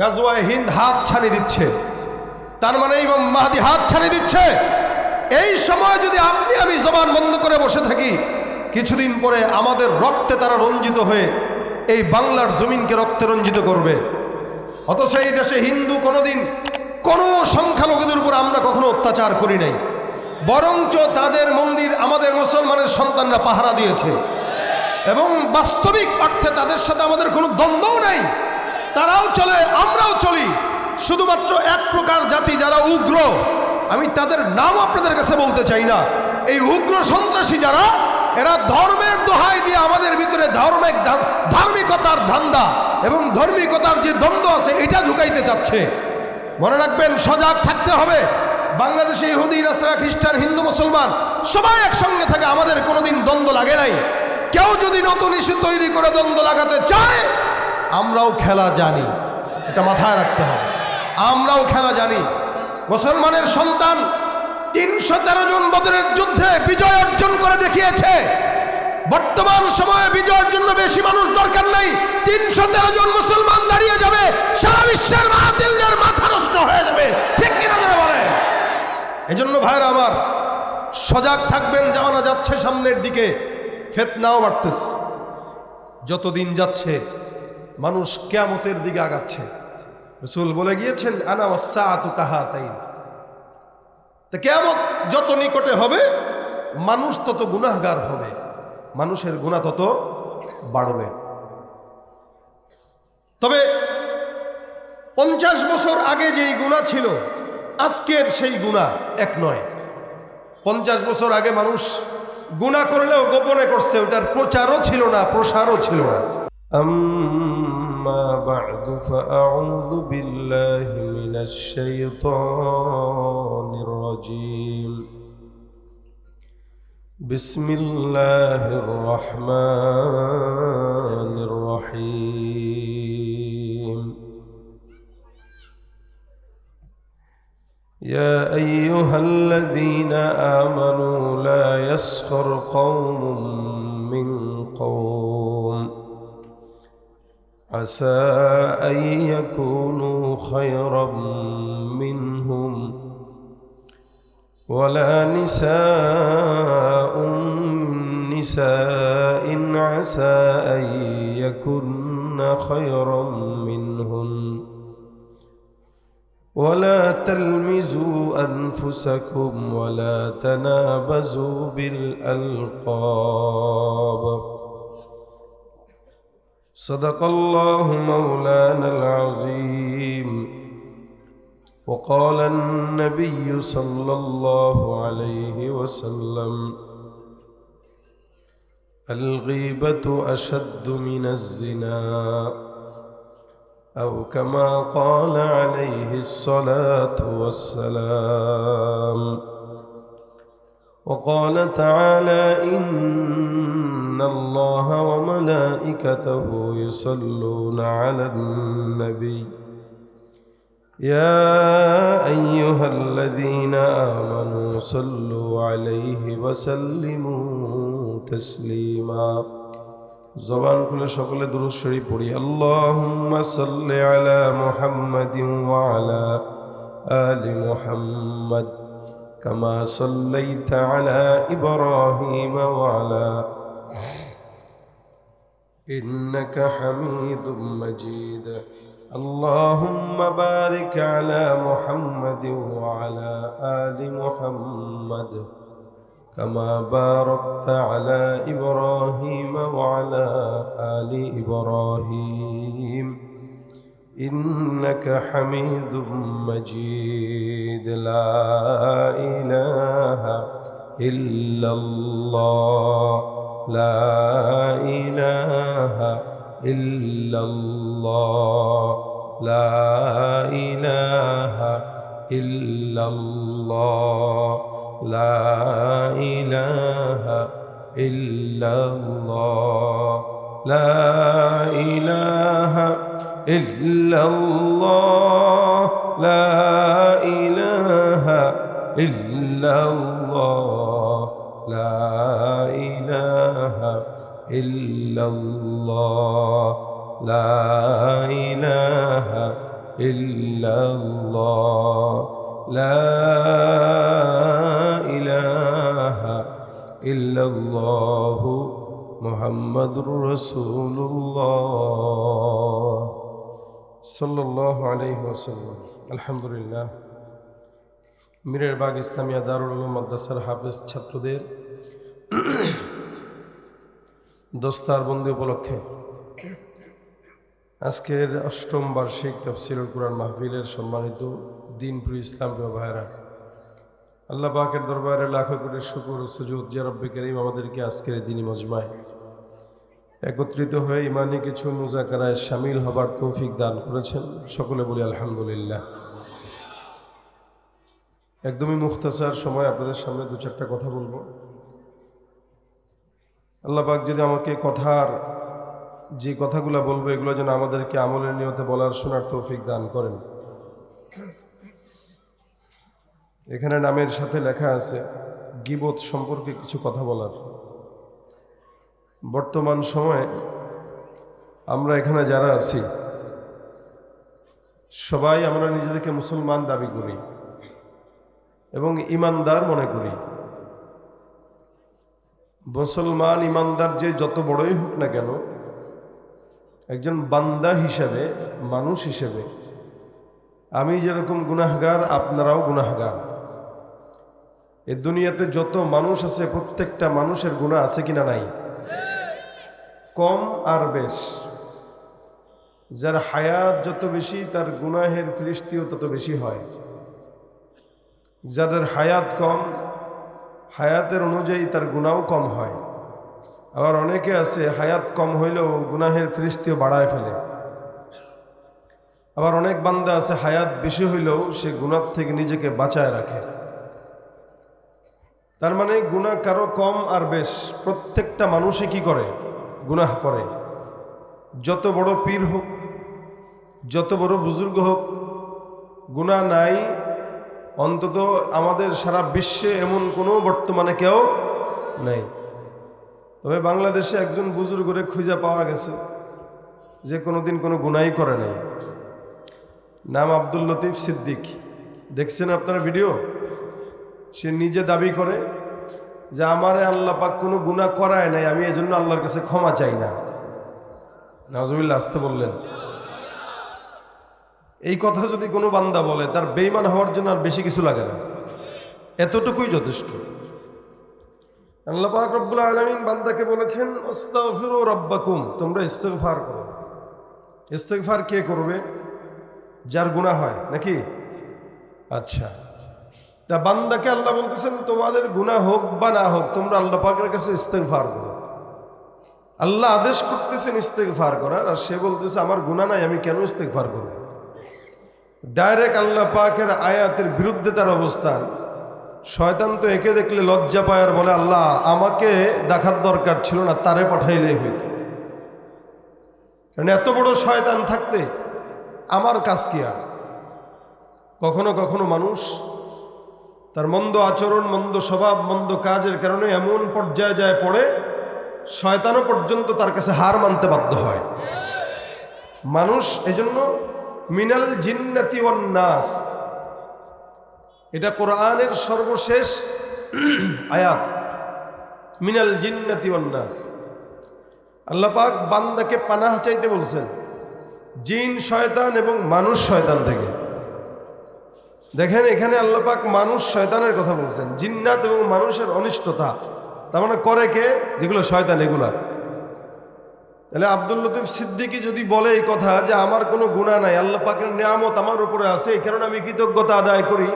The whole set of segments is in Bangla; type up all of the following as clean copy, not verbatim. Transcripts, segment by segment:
গাজওয়ায়ে হিন্দ হাত ছানি দিচ্ছে, তার মানে ইমাম মাহদী হাত ছানি দিচ্ছে। এই সময় যদি আপনি আমি জবান বন্ধ করে বসে থাকি, কিছুদিন পরে আমাদের রক্তে তারা রঞ্জিত হয়ে এই বাংলার জমিনকে রক্তে রঞ্জিত করবে। অথচ এই দেশে হিন্দু কোনোদিন কোনো সংখ্যালঘুদের উপর আমরা কখনো অত্যাচার করি নাই, বরঞ্চ তাদের মন্দির আমাদের মুসলমানের সন্তানরা পাহারা দিয়েছে এবং বাস্তবিক অর্থে তাদের সাথে আমাদের কোনো দ্বন্দ্বও নাই। তারাও চলে, আমরাও চলি। শুধুমাত্র এক প্রকার জাতি যারা উগ্র, আমি তাদের নাম আপনাদের কাছে বলতে চাই না। এই উগ্র সন্ত্রাসী যারা, এরা ধর্মের দোহাই দিয়ে আমাদের ভিতরে ধার্মিকতার ধান্দা এবং ধার্মিকতার যে দ্বন্দ্ব আছে এটা ঢুকাইতে চাচ্ছে। মনে রাখবেন, সজাগ থাকতে হবে। বাংলাদেশে ইহুদি, নাসরা, খ্রিস্টান, হিন্দু, মুসলমান সবাই একসঙ্গে থাকে, আমাদের কোনোদিন দ্বন্দ্ব লাগে নাই। কেউ যদি নতুন ইস্যু তৈরি করে দ্বন্দ্ব লাগাতে চায়, আমরাও খেলা জানি, এটা মাথায় রাখতে হবে। আমরাও খেলা জানি। মুসলমানের সন্তান 313 জন বদরের যুদ্ধে বিজয় অর্জন করে দেখিয়েছে। বর্তমান সময়ে বিজয়ের জন্য বেশি মানুষ দরকার নাই, 313 জন মুসলমান দাঁড়িয়ে যাবে, সারা বিশ্বের বাতিলদের মাথা নষ্ট হয়ে যাবে। ঠিক কিনা যারা বলে? এজন্য ভাইরা আমার, সজাগ থাকবেন। জামানা যাচ্ছে সামনের দিকে, ফিতনাও বাড়তেছে। যতদিন যাচ্ছে মানুষ কিয়ামতের দিকে আগাচ্ছে। রাসূল বলে গিয়েছেন, আনা ওয়াসসাআতু কাহাতাইন। তো কিয়ামত যত নিকটে হবে, মানুষ তত গুনাহগার হবে, মানুষের গুনাহ তত বাড়বে। তবে 50 বছর আগে যেই গুনাহ ছিল, আজকের সেই গুনাহ এক নয়। 50 বছর আগে মানুষ গুনাহ করলেও গোপনে করছে, ওটার প্রচারও ছিল না, প্রসারও ছিল না। أما بعد فأعوذ بالله من الشيطان الرجيم. بسم الله الرحمن الرحيم. يا أيها الذين آمنوا لا يسخر قوم من قوم عسى أن يكونوا خيرا منهم ولا نساء من نساء عسى أن يكن خيرا منهن ولا تلمزوا أنفسكم ولا تنابزوا بالألقاب. صدق الله مولانا العظيم. وقال النبي صلى الله عليه وسلم: الغيبة أشد من الزنا، أو كما قال عليه الصلاة والسلام. وقال تعالى: إن الله وملائكته يصلون على النبي يا أيها الذين آمنوا صلوا عليه وسلموا تسليما. زبان كل شكل درود شريف پڑھی. اللهم صل على محمد وعلى آل محمد كما صليت على إبراهيم وعلى إنك حميد مجيد. اللهم بارك على محمد وعلى آل محمد كما باركت على إبراهيم وعلى آل إبراهيم إنك حميد مجيد. لا إله إلا الله، لا إله إلا الله، لا إله إلا الله، لا إله إلا الله، لا إله إلا الله، لا إله إلا الله، لا إله إلا الله، لا إله ইল্লাল্লাহ লা ইলাহা ইল্লাল্লাহু মুহাম্মাদুর রাসূলুল্লাহ সাল্লাল্লাহু আলাইহি ওয়াসাল্লাম। আলহামদুলিল্লাহ, মিরের বাগ ইসলামিয়া দারুল উলুম মাদ্রাসার হাফেজ ছাত্রদের দস্তারবন্দি উপলক্ষে আজকের ৮ম বার্ষিক তাফসীরুল কুরআন মাহফিলের সম্মানিত দ্বীনপ্রিয় ইসলামপ্রিয় ভাইরা, আল্লাহ পাকের দরবারে লাখো কোটি শুকর ও সুজুদ যে রব্বে করিম আমাদেরকে আজকের দিনী মজমায় একত্রিত হয়ে ইমানি কিছু মুজাকারায় শামিল হবার তৌফিক দান করেছেন। সকলে বলি আলহামদুলিল্লাহ। একদমই মুখতাসার সময় আপনাদের সামনে দু চারটা কথা বলবো। আল্লাহ পাক যদি আমাকে যে কথাগুলো বলবো এগুলো যেন আমাদেরকে আমলের নিয়তে বলার শোনার তৌফিক দান করেন। এখানে নামের সাথে লেখা আছে গীবত সম্পর্কে কিছু কথা বলার। বর্তমান সময়ে আমরা এখানে যারা আছি সবাই আমরা নিজেদেরকে মুসলমান দাবি করি এবং ইমানদার মনে করি। মুসলমান ইমানদার যে যত বড়ই হোক না কেন, একজন বান্দা হিসেবে, মানুষ হিসেবে আমি যেরকম গুনাহগার আপনারাও গুনাহগার। এই দুনিয়াতে যত মানুষ আছে প্রত্যেকটা মানুষের গুনাহ আছে কিনা নাই, কম আর বেশ। যার হায়াত যত বেশি তার গুনাহের ফিরিস্তিও তত বেশি হয়। যাদের হায়াত কম, হায়াতের অনুযায়ী তার গুনাহও কম হয়। আবার অনেকে আছে হায়াত কম হইলেও গুনাহের ফিরিস্তিও বাড়ায় ফেলে। আবার অনেক বান্দা আছে হায়াত বেশি হইলেও সে গুনাহ থেকে নিজেকে বাঁচায় রাখে। তার মানে গুনাহ কারো কম আর বেশ, প্রত্যেকটা মানুষই কি করে? গুনাহ করে। যত বড় পীর হোক, যত বড় বুজুর্গ হোক, গুনাহ নাই অন্তত আমাদের সারা বিশ্বে এমন কোনো বর্তমানে কেউ নেই। তবে বাংলাদেশে একজন বুজুর্গরে খুঁজে পাওয়া গেছে যে কোনোদিন কোনো গুনাহই করে নাই। নাম আব্দুল লতিফ সিদ্দিক। দেখছেন আপনারা ভিডিও? সে নিজে দাবি করে যে আমারে আল্লাহ পাক কোনো গুনাহ করায় নাই, আমি এজন্য আল্লাহর কাছে ক্ষমা চাই না। নাউজুবিল্লাহ, আসতে বললেন। এই কথা যদি কোনো বান্দা বলে তার বেঈমান হওয়ার জন্য আর বেশি কিছু লাগে না, এতটুকুই যথেষ্ট। আল্লাহ পাক রব্বুল আলামিন বান্দাকে বলেছেন আস্তাগফিরু রাব্বাকুম, তোমরা ইস্তিগফার করো। ইস্তিগফার কে করবে? যার গুনাহ হয় নাকি? আচ্ছা, তা বান্দাকে আল্লাহ বলতেছেন তোমাদের গুনাহ হোক বা না হোক তোমরা আল্লাহ পাকের কাছে ইস্তিগফার করো। আল্লাহ আদেশ করতেছেন ইস্তিগফার করার, আর সে বলতেছে আমার গুনাহ নাই, আমি কেন ইস্তিগফার করব? ডাইরেক্ট আল্লাহ পাকের আয়াতের বিরুদ্ধে তার অবস্থান। শয়তান তো একে দেখলে লজ্জা পায় আর বলে আল্লাহ আমাকে দেখার দরকার ছিল না, তারে পাঠাইলেই হইত। কারণ এত বড় শয়তান থাকতে আমার কাজ কি আর? কখনো কখনো মানুষ তার মন্দ আচরণ, মন্দ স্বভাব, মন্দ কাজের কারণে এমন পর্যায়ে যায় পড়ে শয়তানও পর্যন্ত তার কাছে হার মানতে বাধ্য হয়। মানুষ এজন্য মিনাল জিন্নাতি ওয়ান নাস, এটা কোরআনের সর্বশেষ আয়াত। মিনাল জিন্নাতি ওয়ান নাস, আল্লাহ পাক বান্দাকে পানাহ চাইতে বলছেন জিন শয়তান এবং মানুষ শয়তান থেকে। দেখেন এখানে আল্লাহ পাক মানুষ শয়তানের কথা বলছেন, জিন্নাত এবং মানুষের অনিষ্টতা তার মানে করে কে? যেগুলো শয়তান এগুলা। তাহলে আব্দুল লতিফ সিদ্দিকী যদি বলে এই কথা যে আমার কোনো গুনাহ নাই, আল্লাহ পাকের নিয়ামত আমার উপরে আছে, এই কারণে আমি কৃতজ্ঞতা আদায় করি,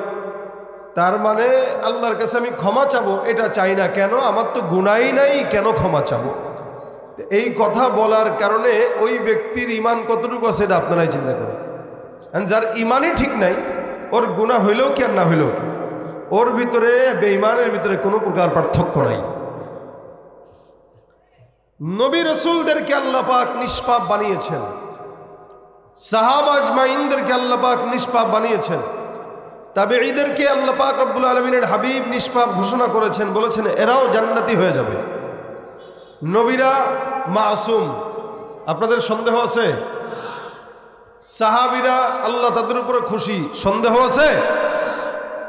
তার মানে আল্লাহর কাছে আমি ক্ষমা চাবো এটা চাই না। কেন? আমার তো গুনাহই নাই, কেন ক্ষমা চাবো? এই কথা বলার কারণে ওই ব্যক্তির ঈমান কতটুকু আছে এটা আপনারাই চিন্তা করেন। যার ঈমানই ঠিক নাই, ওর গুনাহ হইলেও কি আর না হইলেও কি, ওর ভিতরে বেঈমানের ভিতরে কোনো প্রকার পার্থক্য নাই। নবী রাসূলদেরকে আল্লাহ পাক নিষ্পাপ বানিয়েছেন, সাহাবা আজমাইনদেরকে আল্লাহ পাক নিষ্পাপ বানিয়েছেন, তাবেঈদেরকে আল্লাহ পাক রব্বুল আলামিনের হাবিব নিষ্পাপ ঘোষণা করেছেন, বলেছেন এরাও জান্নাতি হয়ে যাবে। নবীরা মাসুম, আপনাদের সন্দেহ আছে? সাহাবীরা আল্লাহ তাদের উপরে খুশি, সন্দেহ আছে?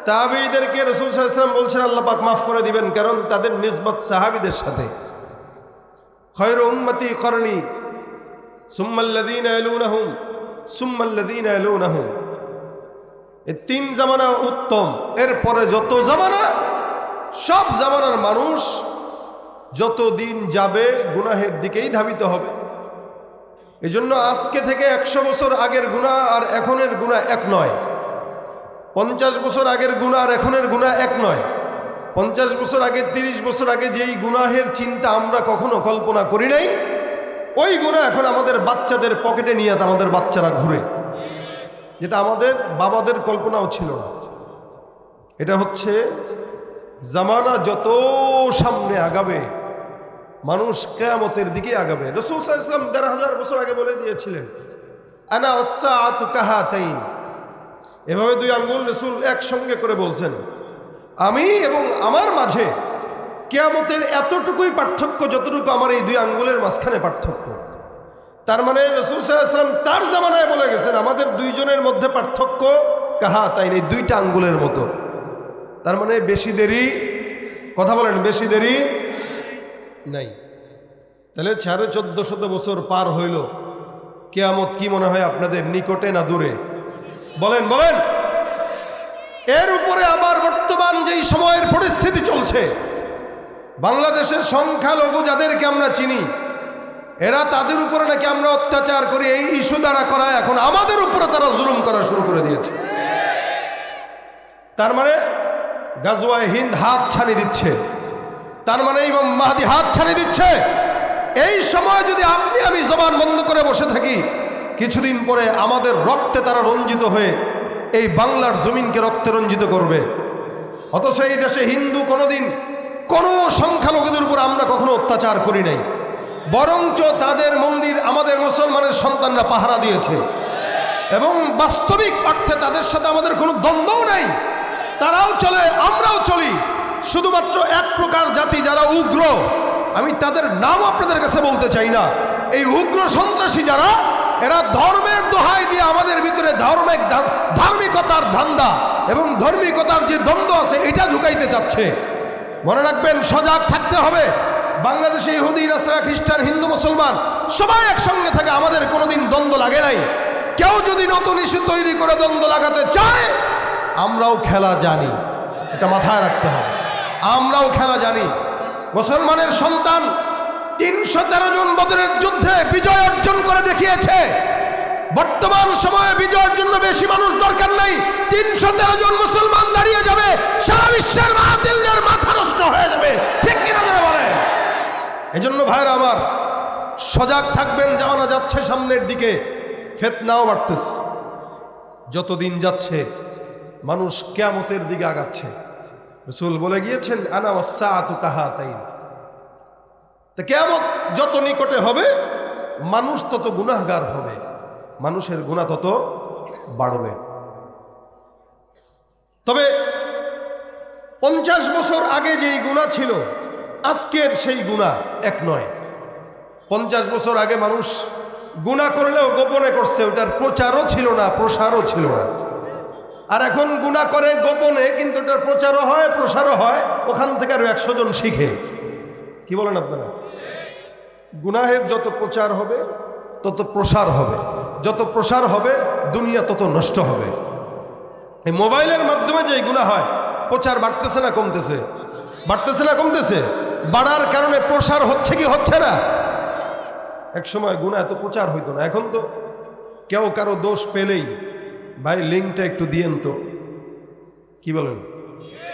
তাবেঈদেরকে রাসূল সাল্লাল্লাহু আলাইহি ওয়াসাল্লাম বলছেন আল্লাহ পাক মাফ করে দিবেন, কারণ তাদের নিসবত সাহাবীদের সাথে। খায়রু উম্মতি করনি সুম্মাল্লাযীনা ইয়ালুনাহুম সুম্মাল্লাযীনা ইয়ালুনাহুম, এই তিন জামানা উত্তম। এরপরে যত জামানা, সব জামানার মানুষ যত দিন যাবে গুনাহের দিকেই ধাবিত হবে। এজন্য আজকে থেকে 100 বছর আগের গুনাহ আর এখনের গুনাহ এক নয়। 50 বছর আগের গুনাহ আর এখনের গুনাহ এক নয়। 50 বছর আগে, 30 বছর আগে যেই গুনাহের চিন্তা আমরা কখনো কল্পনা করি নাই, ওই গুনাহ এখন আমাদের বাচ্চাদের পকেটে নিয়ে আমাদের বাচ্চারা ঘুরে, যেটা আমাদের বাবাদের কল্পনাও ছিল না। এটা হচ্ছে জামানা যত সামনে আগাবে, মানুষ কিয়ামতের দিকে আগাবে। রাসূল সাল্লাল্লাহু আলাইহি ওয়াসাল্লাম ১৫০০ বছর আগে বলে দিয়েছিলেন আনা ওয়াসসাআতু কাহাতাইন, এভাবে দুই আঙ্গুল রাসূল একসঙ্গে করে বলছেন, আমি এবং আমার মাঝে কিয়ামতের এতটুকুই পার্থক্য যতটুকু আমার এই দুই আঙ্গুলের মাঝখানে পার্থক্য। তার মানে রাসূল সাল্লাল্লাহু আলাইহি ওয়াসাল্লাম তার জামানায় বলে গেছেন আমাদের দুইজনের মধ্যে পার্থক্য কাহাতাইন, এই দুইটা আঙ্গুলের মতো। তার মানে বেশি দেরি, কথা বলেন, বেশি দেরি নাই। তাহলে 1450 বছর পার হইল, কিয়ামত কি মনে হয় আপনাদের নিকটে না দূরে? বলেন বলেন। এর উপরে আবার বর্তমান যেই সময়ের পরিস্থিতি চলছে, বাংলাদেশের সংখ্যালঘু যাদেরকে আমরা চিনি, এরা তাদের উপরে নাকি আমরা অত্যাচার করি, এই ইস্যু দ্বারা করা এখন আমাদের উপরে তারা জুলুম করা শুরু করে দিয়েছে। তার মানে গাজওয়ায়ে হিন্দ হাত ছানি দিচ্ছে, তার মানে ইমাম মাহদী হাত ছানি দিচ্ছে। এই সময় যদি আপনি আমি জবান বন্ধ করে বসে থাকি, কিছুদিন পরে আমাদের রক্তে তারা রঞ্জিত হয়ে এই বাংলার জমিনকে রক্তে রঞ্জিত করবে। অথচ এই দেশে হিন্দু কোনোদিন কোনো সংখ্যালঘুদের উপর আমরা কখনো অত্যাচার করি নাই, বরঞ্চ তাদের মন্দির আমাদের মুসলমানের সন্তানরা পাহারা দিয়েছে, এবং বাস্তবিক অর্থে তাদের সাথে আমাদের কোনো দ্বন্দ্বও নাই। তারাও চলে, আমরাও চলি। শুধুমাত্র এক প্রকার জাতি যারা উগ্র, আমি তাদের নাম আপনাদের কাছে বলতে চাই না, এই উগ্র সন্ত্রাসী যারা, এরা ধর্মের দোহাই দিয়ে আমাদের ভিতরে ধার্মিকতার ধান্দা এবং ধার্মিকতার যে দ্বন্দ্ব আছে এটা ঢুকাইতে চাচ্ছে। মনে রাখবেন, সজাগ থাকতে হবে। বাংলাদেশে ইহুদি, নাসরা, খ্রিস্টান, হিন্দু, মুসলমান সবাই একসঙ্গে থাকে, আমাদের কোনোদিন দ্বন্দ্ব লাগে নাই। কেউ যদি নতুন ইস্যু তৈরি করে দ্বন্দ্ব লাগাতে চায়, আমরাও খেলা জানি, এটা মাথায় রাখতে হবে। আমরাও খেলা জানি। মুসলমানের সন্তান 313 জন বদরের যুদ্ধে বিজয় অর্জন করে দেখিয়েছে। বর্তমান সময়ে বিজয়ের জন্য বেশি মানুষ দরকার নাই, 313 জন মুসলমান দাঁড়িয়ে যাবে, সারা বিশ্বের বাতিলদের মাথা নষ্ট হয়ে যাবে। ঠিক কিনা যারা বলে? এজন্য ভাইরা আমার, সজাগ থাকবেন। জামানা যাচ্ছে সামনের দিকে, ফিতনাও বাড়তেছে। যতদিন যাচ্ছে মানুষ কিয়ামতের দিকে আগাচ্ছে। রাসূল বলে গিয়েছেন আনা ওয়াসসাআতু কাহাতাইন। তো কিয়ামত যত নিকটে হবে, মানুষ তত গুনাহগার হবে, মানুষের গুনাহ তত বাড়বে। তবে 50 বছর আগে যেই গুনাহ ছিল, আজকের সেই গুনাহ এক নয়। 50 বছর আগে মানুষ গুনাহ করলেও গোপনে করছে, ওটার প্রচারও ছিল না, প্রসারও ছিল না। আর এখন গুনাহ করে গোপনে, কিন্তু এটার প্রচারও হয়, প্রসারও হয়, ওখান থেকে আরো 100 জন শিখে। কি বলেন আপনারা? গুনাহের যত প্রচার হবে তত প্রসার হবে, যত প্রসার হবে দুনিয়া তত নষ্ট হবে। এই মোবাইলের মাধ্যমে যে গুনাহ হয়, প্রচার বাড়তেছে না কমতেছে? বাড়তেছে না কমতেছে? বাড়ার কারণে প্রসার হচ্ছে কি হচ্ছে না? এক সময় গুনাহ এত প্রচার হইতো না, এখন তো কেউ কারো দোষ পেলেই ভাই লিঙ্কটা একটু দিয়েন তো। কি বলেন?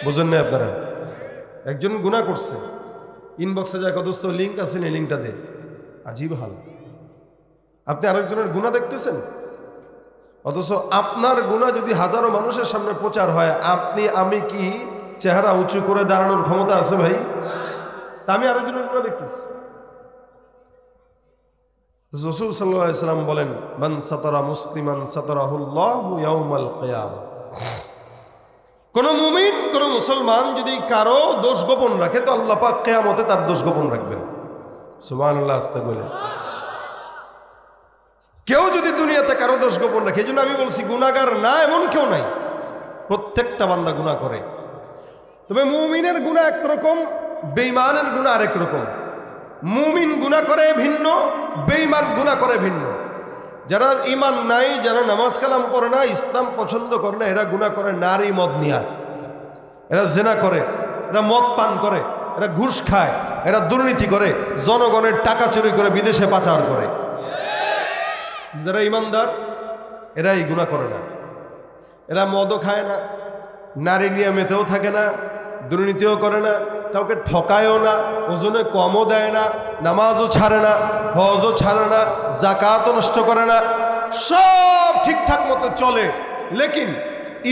বুঝেন না আপনারা? একজন গুনাহ করছে, ইনবক্সে যায়, দোস্ত লিঙ্ক আছে না, লিঙ্কটা দে। আজীব হাল। আপনি আরেকজনের গুনাহ দেখতেছেন, অথচ আপনার গুনাহ যদি হাজারো মানুষের সামনে প্রচার হয়, আপনি আমি কি চেহারা উঁচু করে দাঁড়ানোর ক্ষমতা আছে ভাই? তা আমি আরেকজনের গুনাহ দেখতেছি। রাসূল সাল্লাল্লাহু আলাইহি ওয়াসাল্লাম বলেন, মান সাতারা মুসলিমান সাতারাহুল্লাহু ইয়াউমাল কিয়ামা। কোন মুমিন, কোন মুসলমান যদি কারো দোষ গোপন রাখে, তো আল্লাহ পাক কিয়ামতে তার দোষ গোপন রাখবেন। সুবহানাল্লাহ। আস্তে বলে, কেউ যদি দুনিয়াতে কারো দোষ গোপন রাখে। এই জন্য আমি বলছি গুনাহগার না এমন কেউ নাই, প্রত্যেকটা বান্দা গুনাহ করে। তবে মুমিনের গুনাহ একরকম, বেঈমানের গুনাহ আরেক রকম। মুমিন গুনাহ করে ভিন্ন, বেঈমান গুনাহ করে ভিন্ন। যারা ঈমান নাই, যারা নামাজ কালাম পড়ে না, ইসলাম পছন্দ করে না, এরা গুনাহ করে নারী মদ নিয়া, এরা জেনা করে, এরা মদ পান করে, এরা ঘুষ খায়, এরা দুর্নীতি করে, জনগণের টাকা চুরি করে বিদেশে পাচার করে। যারা ইমানদার এরা এই গুনাহ করে না। এরা মদও খায় না, নারী নিয়ে মেতেও থাকে না, দুর্নীতিও করে না, কাউকে ঠকায়ও না, ওজনে কমও দেয় না, নামাজও ছাড়ে না, হজও ছাড়ে না, জাকাতও নষ্ট করে না, সব ঠিকঠাক মতো চলে। লেকিন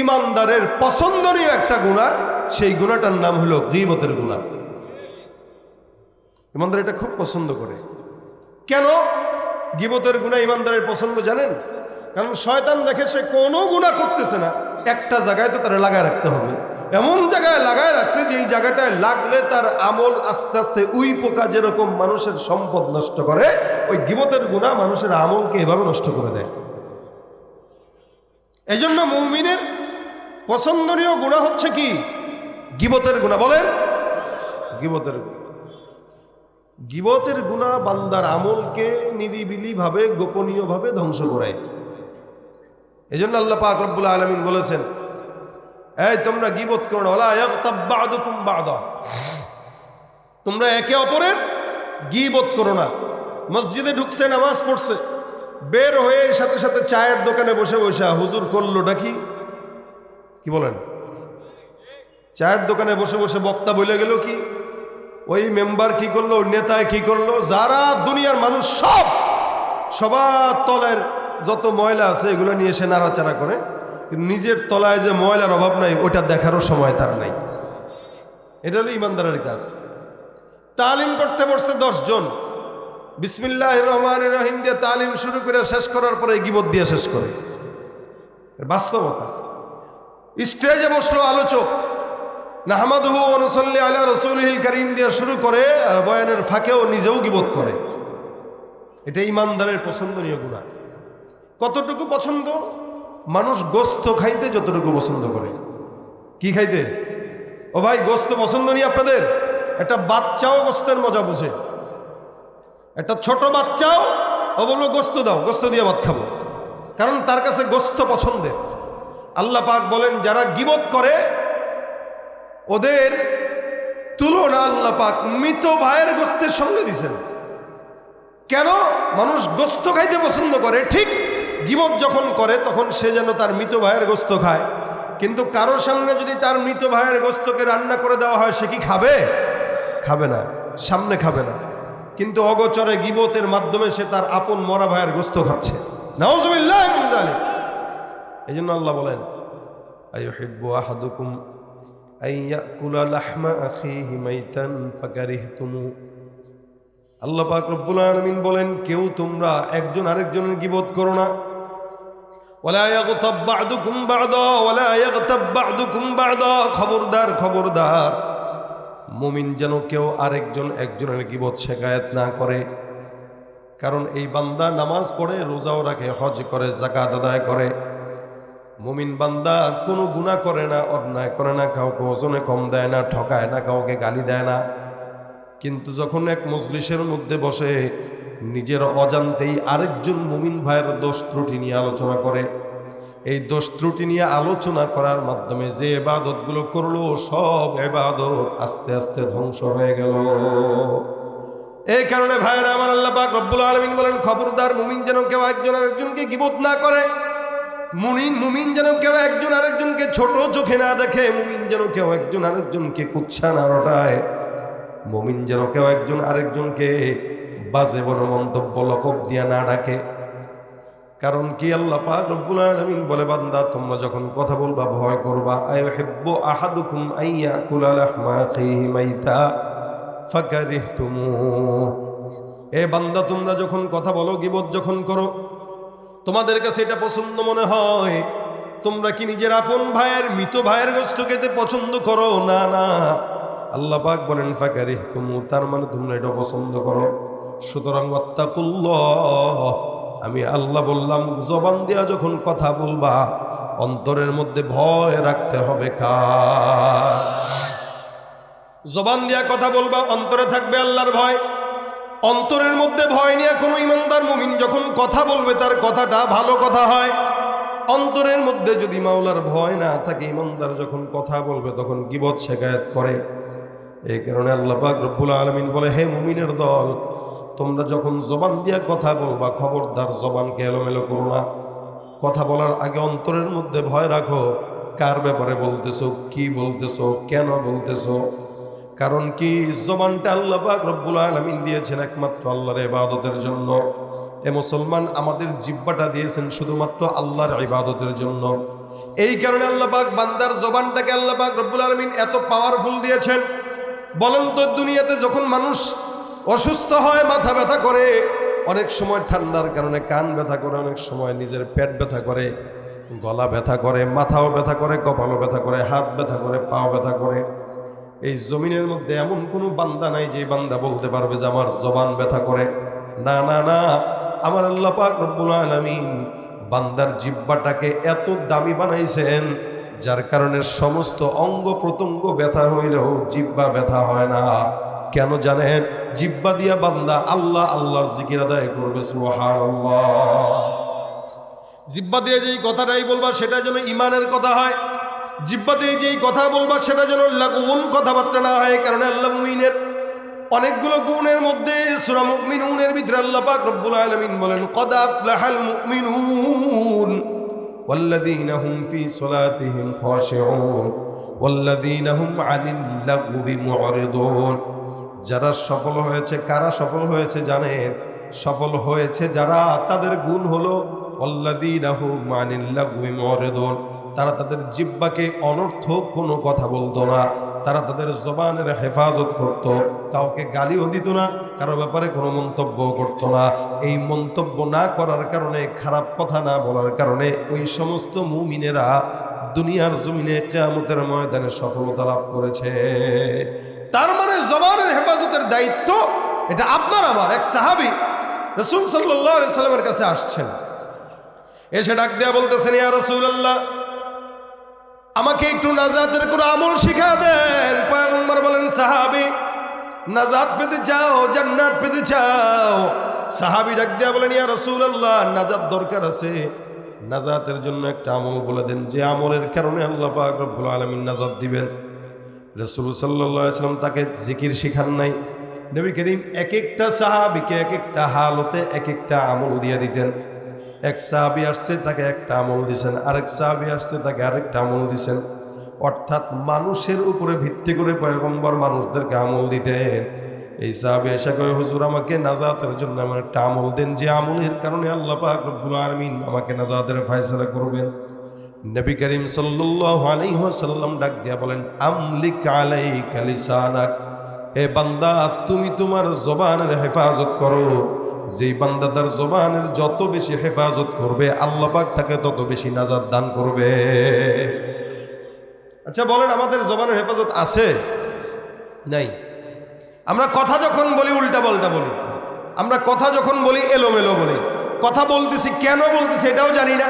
ইমানদারের পছন্দনীয় একটা গুনাহ, সেই গুনাহটার নাম হলো গীবতের গুনাহ। ইমানদার এটা খুব পছন্দ করে। কেন গীবতের গুনাহ ইমানদারের পছন্দ জানেন? কারণ শয়তান দেখে সে কোনো গুনাহ করতেছে না, একটা জায়গায় তো তারা লাগায় রাখতে হবে। এমন জায়গায় লাগায় রাখছে যে এই জায়গাটায় লাগলে তার আমল আস্তে আস্তে উই পোকা যেরকম মানুষের সম্পদ নষ্ট করে, ওই গীবতের গুনাহ মানুষের আমলকে এভাবে নষ্ট করে দেয়। এই জন্য মুমিনের পছন্দনীয় গুনাহ হচ্ছে কি? গীবতের গুনাহ। বলেন, গীবতের গুনাহ। গীবতের গুনাহ বান্দার আমলকে নিরিবিলিভাবে, গোপনীয়ভাবে ধ্বংস করে। এই জন্য আল্লাহ পাক রব্বুল আলামিন বলেছেন, এই তোমরা গীবত করো না, ওয়ালা ইয়াগতাব বা'দুকুম বা'দা, তোমরা একে অপরের গীবত করো না। মসজিদে ঢুকছে, নামাজ পড়ছে, বের হয়ে সাথে সাথে চায়ের দোকানে বসে বসে হুজুর করলোটা কি? কি বলেন? চায়ের দোকানে বসে বসে বক্তা বলে গেল কি? ওই মেম্বার কি করলো, নেতায় কি করলো? যারা দুনিয়ার মানুষ সবার তলের যত ময়লা আছে এগুলো নিয়ে এসে নাড়াচাড়া করে, কিন্তু নিজের তলায় যে ময়লার অভাব নাই ওটা দেখারও সময় তার নাই। এটা হলো ইমানদারের কাজ। তালিম করতে বসছে 10 জন, বিসমিল্লাহির রহমানির রহিম দিয়ে তালিম শুরু করে শেষ করার পরে গীবত দিয়ে শেষ করে। বাস্তবতা। স্টেজে বসলো আলোচক, নাহমাদুহু ওয়া নুসাল্লি আলা রাসূলিহিল কারীম দিয়ে শুরু করে, আর বয়ানের ফাঁকেও নিজেও গীবত করে। এটা ইমানদারের পছন্দনীয় গুনাহ। কতটুকু পছন্দ? মানুষ গোস্ত খাইতে যতটুকু পছন্দ করে। কি খাইতে? ও ভাই, গোস্ত পছন্দ নেই আপনাদের? একটা বাচ্চাও গোস্তের মজা বুঝে। একটা ছোট বাচ্চাও ও বললো গোস্ত দাও, গোস্ত দিয়ে ভাত খাবো, কারণ তার কাছে গোস্ত পছন্দের। আল্লাহ পাক বলেন, যারা গীবত করে ওদের তুলনা আল্লাহ পাক মৃত ভাইয়ের গোস্তের সঙ্গে দিছেন। কেন? মানুষ গোস্ত খাইতে পছন্দ করে, ঠিক গীবত যখন করে তখন সে যেন তার মৃত ভাইয়ের গোস্ত খায়। কিন্তু কারোর সামনে যদি তার মৃত ভাইয়ের গোস্তকে রান্না করে দেওয়া হয়, সে কি খাবে? খাবে না, সামনে খাবে না। কিন্তু অগোচরে গীবতের মাধ্যমে সে তার আপন মরা ভাইয়ের গোস্ত খাচ্ছে। নাউযুবিল্লাহ মিন যালিক। এই জন্য আল্লাহ বলেন, আইয়ুহিব্বু আহাদুকুম আইয়াকুলা লাহমা আখিহি মাইতান ফাকারিহতুমু। আল্লাহ পাক রব্বুল আলামিন বলেন, কেউ তোমরা একজন আরেকজনের গীবত করো না। ওয়ালা ইয়াগতাব বা'দুকুম বা'দা ওয়ালা ইয়াগতাব বা'দুকুম বা'দা। খবরদার, খবরদার, মুমিন যেন কেউ আরেকজন একজনের গীবত শিকায়াত না করে। কারণ এই বান্দা নামাজ পড়ে, রোজাও রাখে, হজ করে, যাকাত আদায় করে। মুমিন বান্দা কোনো গুনাহ করে না, অন্যায় করে না, কাউকে ওজনে কম দেয় না, ঠকায় না, কাউকে গালি দেয় না। কিন্তু যখন এক মজলিসের মধ্যে বসে নিজের অজান্তেই আরেকজন মুমিন ভাইয়ের দোষ ত্রুটি নিয়ে আলোচনা করে, এই দোষ ত্রুটি নিয়ে আলোচনা করার মাধ্যমে যে ইবাদতগুলো করলো, সব ইবাদত আস্তে আস্তে ধ্বংস হয়ে গেল। এই কারণে ভাইয়েরা আমার, আল্লাহ পাক রব্বুল আলামিন বলেন, খবরদার, মুমিন যেন কেউ একজন আরেকজনকে গীবত না করে। মুমিন যেন কেউ একজন আরেকজনকে ছোট চোখে না দেখে। মুমিন যেন কেউ একজন আরেকজনকে কুৎসা না রটায়। মুমিন যেন কেউ একজন আরেকজনকে বাজে বড় মন্তব্য লকব দিয়া না ডাকে। কারণ কি? আল্লাহ পাক রব্বুল আলামিন বলে, বান্দা তোমরা যখন কথা বলবা ভয় করবা। আইয়ুহিব্বু আহাদুকুম আইয়াকুলা লাহমা আখিহি মাইতা ফাকারিহতুমু। এ বান্দা, তোমরা যখন কথা বলো, গীবত যখন করো, তোমাদের কাছে এটা পছন্দ মনে হয়, তোমরা কি নিজের আপন ভাইয়ের, মৃত ভাইয়ের গোশত খেতে পছন্দ করো? না, না। আল্লাহ পাক বলেন ফাকারিহতুমু, তার মানে তোমরা এটা পছন্দ করো। সুতরাং ওয়াত্তাকুল্লাহ, আমি আল্লাহ বললাম জবান দিয়া যখন কথা বলবা অন্তরের মধ্যে ভয় রাখতে হবে কার? জবান দিয়া কথা বলবা, অন্তরে থাকবে আল্লাহর ভয়। অন্তরের মধ্যে ভয় নিয়ে কোনো ইমানদার মুমিন যখন কথা বলবে তার কথাটা ভালো কথা হয়। অন্তরের মধ্যে যদি মাওলার ভয় না থাকে, ইমানদার যখন কথা বলবে তখন গীবত শিকায়াত করে। এই কারণে আল্লাহ পাক রব্বুল আলামিন বলে, হে মুমিনের দল, তোমরা যখন জবান দিয়া কথা বলবা খবরদার জবানকে এলোমেলো করো না। কথা বলার আগে অন্তরের মধ্যে ভয় রাখো, কার ব্যাপারে বলতেছো, কি বলতেছো, কেন বলতেছো। কারণ কি, জবানটা আল্লাহ পাক রব্বুল আলামিন দিয়েছেন একমাত্র আল্লাহর ইবাদতের জন্য। এ মুসলমান, আমাদের জিহ্বাটা দিয়েছেন শুধুমাত্র আল্লাহর ইবাদতের জন্য। এই কারণে আল্লাহ পাক বান্দার জবানটাকে আল্লাহ পাক রব্বুল আলামিন এত পাওয়ারফুল দিয়েছেন। বলেন তো, দুনিয়াতে যখন মানুষ অসুস্থ হয়, মাথা ব্যথা করে, অনেক সময় ঠান্ডার কারণে কান ব্যথা করে, অনেক সময় নিজের পেট ব্যথা করে, গলা ব্যথা করে, মাথাও ব্যথা করে, কপালও ব্যথা করে, হাত ব্যথা করে, পাও ব্যথা করে। এই জমিনের মধ্যে এমন কোনো বান্দা নাই যে বান্দা বলতে পারবে যে আমার জবান ব্যথা করে। না না না, আমার আল্লাহ পাক রব্বুল আলামিন বান্দার জিহ্বাটাকে এত দামি বানাইছেন, যার কারণে সমস্ত অঙ্গ প্রত্যঙ্গ ব্যথা হইলেও জিহ্বা ব্যথা হয় না। কেন জানেন? জিহ্বা দিয়া বান্দা আল্লাহ আল্লাহর জিকির আদায় করবে। সুবহানাল্লাহ। জিহ্বা দিয়ে যেই কথাটাই বলবা সেটা যেন ইমানের কথা হয়। জিহ্বা দিয়ে যেই কথা বলবা সেটা যেন লাগুন কথাবার্তা না হয়। কারণ আল্লাহ মুমিনের অনেকগুলো গুণের মধ্যে সূরা মুমিনুনের ভিতরে আল্লাহ পাক রব্বুল আলামিন বলেন, কদ আফলাহাল মুমিনুন ওয়াল্লাযীনা হুম ফি সলাতিহিম খাশিউন ওয়াল্লাযীনা হুম আনিল লাগবি মুরিদুন। যারা সফল হয়েছে, কারা সফল হয়েছে জানেন? সফল হয়েছে যারা, তাদের গুণ হলো ওয়াল্লাযীনা হুম আনিল লাগবি মুরিদুন। তারা তাদের জিহ্বাকে অনর্থক কোনো কথা বলতো না, তারা তাদের জবানের হেফাজত করত, কাউকে গালিও দিত না, কারো ব্যাপারে কোনো মন্তব্য করত না। এই মন্তব্য না করার কারণে, খারাপ কথা না বলার কারণে ওই সমস্ত মুমিনেরা দুনিয়ার জমিনে কিয়ামতের ময়দানে সফলতা লাভ করেছে। তার মানে জবানের হেফাজতের দায়িত্ব এটা আপনার আমার। এক সাহাবী রাসূল সাল্লাল্লাহু আলাইহি সাল্লামের কাছে আসছেন, এসে ডাক দেয়া বলতেছেন, ইয়া রাসূলুল্লাহ, আমাকে একটু নাজাতের কোনো আমল শিখা দেন। পয়গম্বর বলেন, সাহাবী, নাজাত পেতে চাও, জান্নাত পেতে চাও? সাহাবী ডাক দেয়া বলেন, ইয়া রাসূলুল্লাহ, নাজাত দরকার আছে, নাজাতের জন্য একটা আমল বলে দেন, যে আমলের কারণে আল্লাহ পাক রব্বুল আলামিন নাজাত দিবেন। রাসূল সাল্লাল্লাহু আলাইহি ওয়াসাল্লাম তাকে জিকির শিখান নাই। নবী করিম এক একটা সাহাবীকে এক একটা হালতে এক একটা আমল দিয়ে দিতেন। এক সাহাবী আসছে, তাকে একটা আমল দিয়েছেন, আরেক সাহাবী আসছে, তাকে আরেকটা আমল দিয়েছেন। অর্থাৎ মানুষের উপরে ভিত্তি করে পয়গম্বর মানুষদেরকে আমল দিতেন। এই সাহাবী এসে কয়, হুজুর, আমাকে নাজাতের জন্য আমার একটা আমল দেন, যে আমলের কারণে আল্লাহ পাক রব্বুল আলামিন আমাকে নাজাতের ফয়সালা করবেন। নবী করিম সাল্লাল্লাহু আলাইহি ওয়াসাল্লাম ডাক দিয়া বলেন, আমলিক আলাইকা লিসানাক। হে বান্দা, তুমি তোমার জবানের হেফাজত করো। যেই বান্দা তার জবানের যত বেশি হেফাজত করবে, আল্লাহ পাক তাকে তত বেশি নাজাত দান করবে। আচ্ছা বলেন, আমাদের জবানের হেফাজত আছে নাই? আমরা কথা যখন বলি উল্টা পাল্টা বলি, আমরা কথা যখন বলি এলোমেলো বলি। কথা বলতেছি, কেন বলতেছি এটাও জানি না,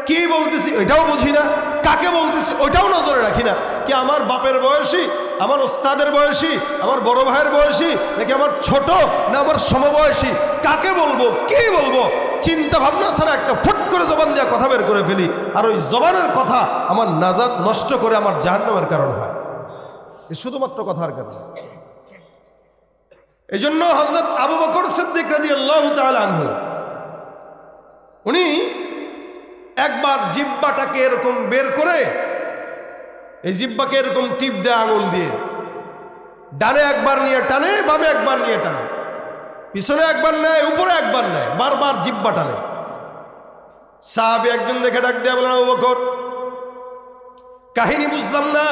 কি বলতেছি ওইটাও বুঝি না, কাকে বলতেছি ওইটাও নজরে রাখি না। কি আমার বাপের বয়সী, আমার ওস্তাদের বয়সী, আমার বড় ভাইয়ের বয়সী, নাকি আমার ছোট, না আমার সমবয়সী? কাকে বলবো, কি বলবো, চিন্তা ভাবনা ছাড়া একটা ফুট করে জবান দিয়ে কথা বের করে ফেলি। আর ওই জবানের কথা আমার নাজাত নষ্ট করে আমার জাহান্নামের কারণ হয়। শুধুমাত্র কথার কারণে। এই জন্য হযরত আবু বকর সিদ্দিক রাদিয়াল্লাহু তাআলা আনহু, উনি একবার জিহ্বাটাকে এরকম বের করে, এই জিহ্বাকে এরকম টিপ দেয় আঙুল দিয়ে, ডানে একবার নিয়ে টানে, বামে একবার নিয়ে টানে, পিছনে একবার নেয়, উপরে একবার নেয়, বারবার জিহ্বা টানে। সাহাবী একজন দেখে ডাক দেয়া বলেন, আবু বকর, কাহিনী বুঝলাম না,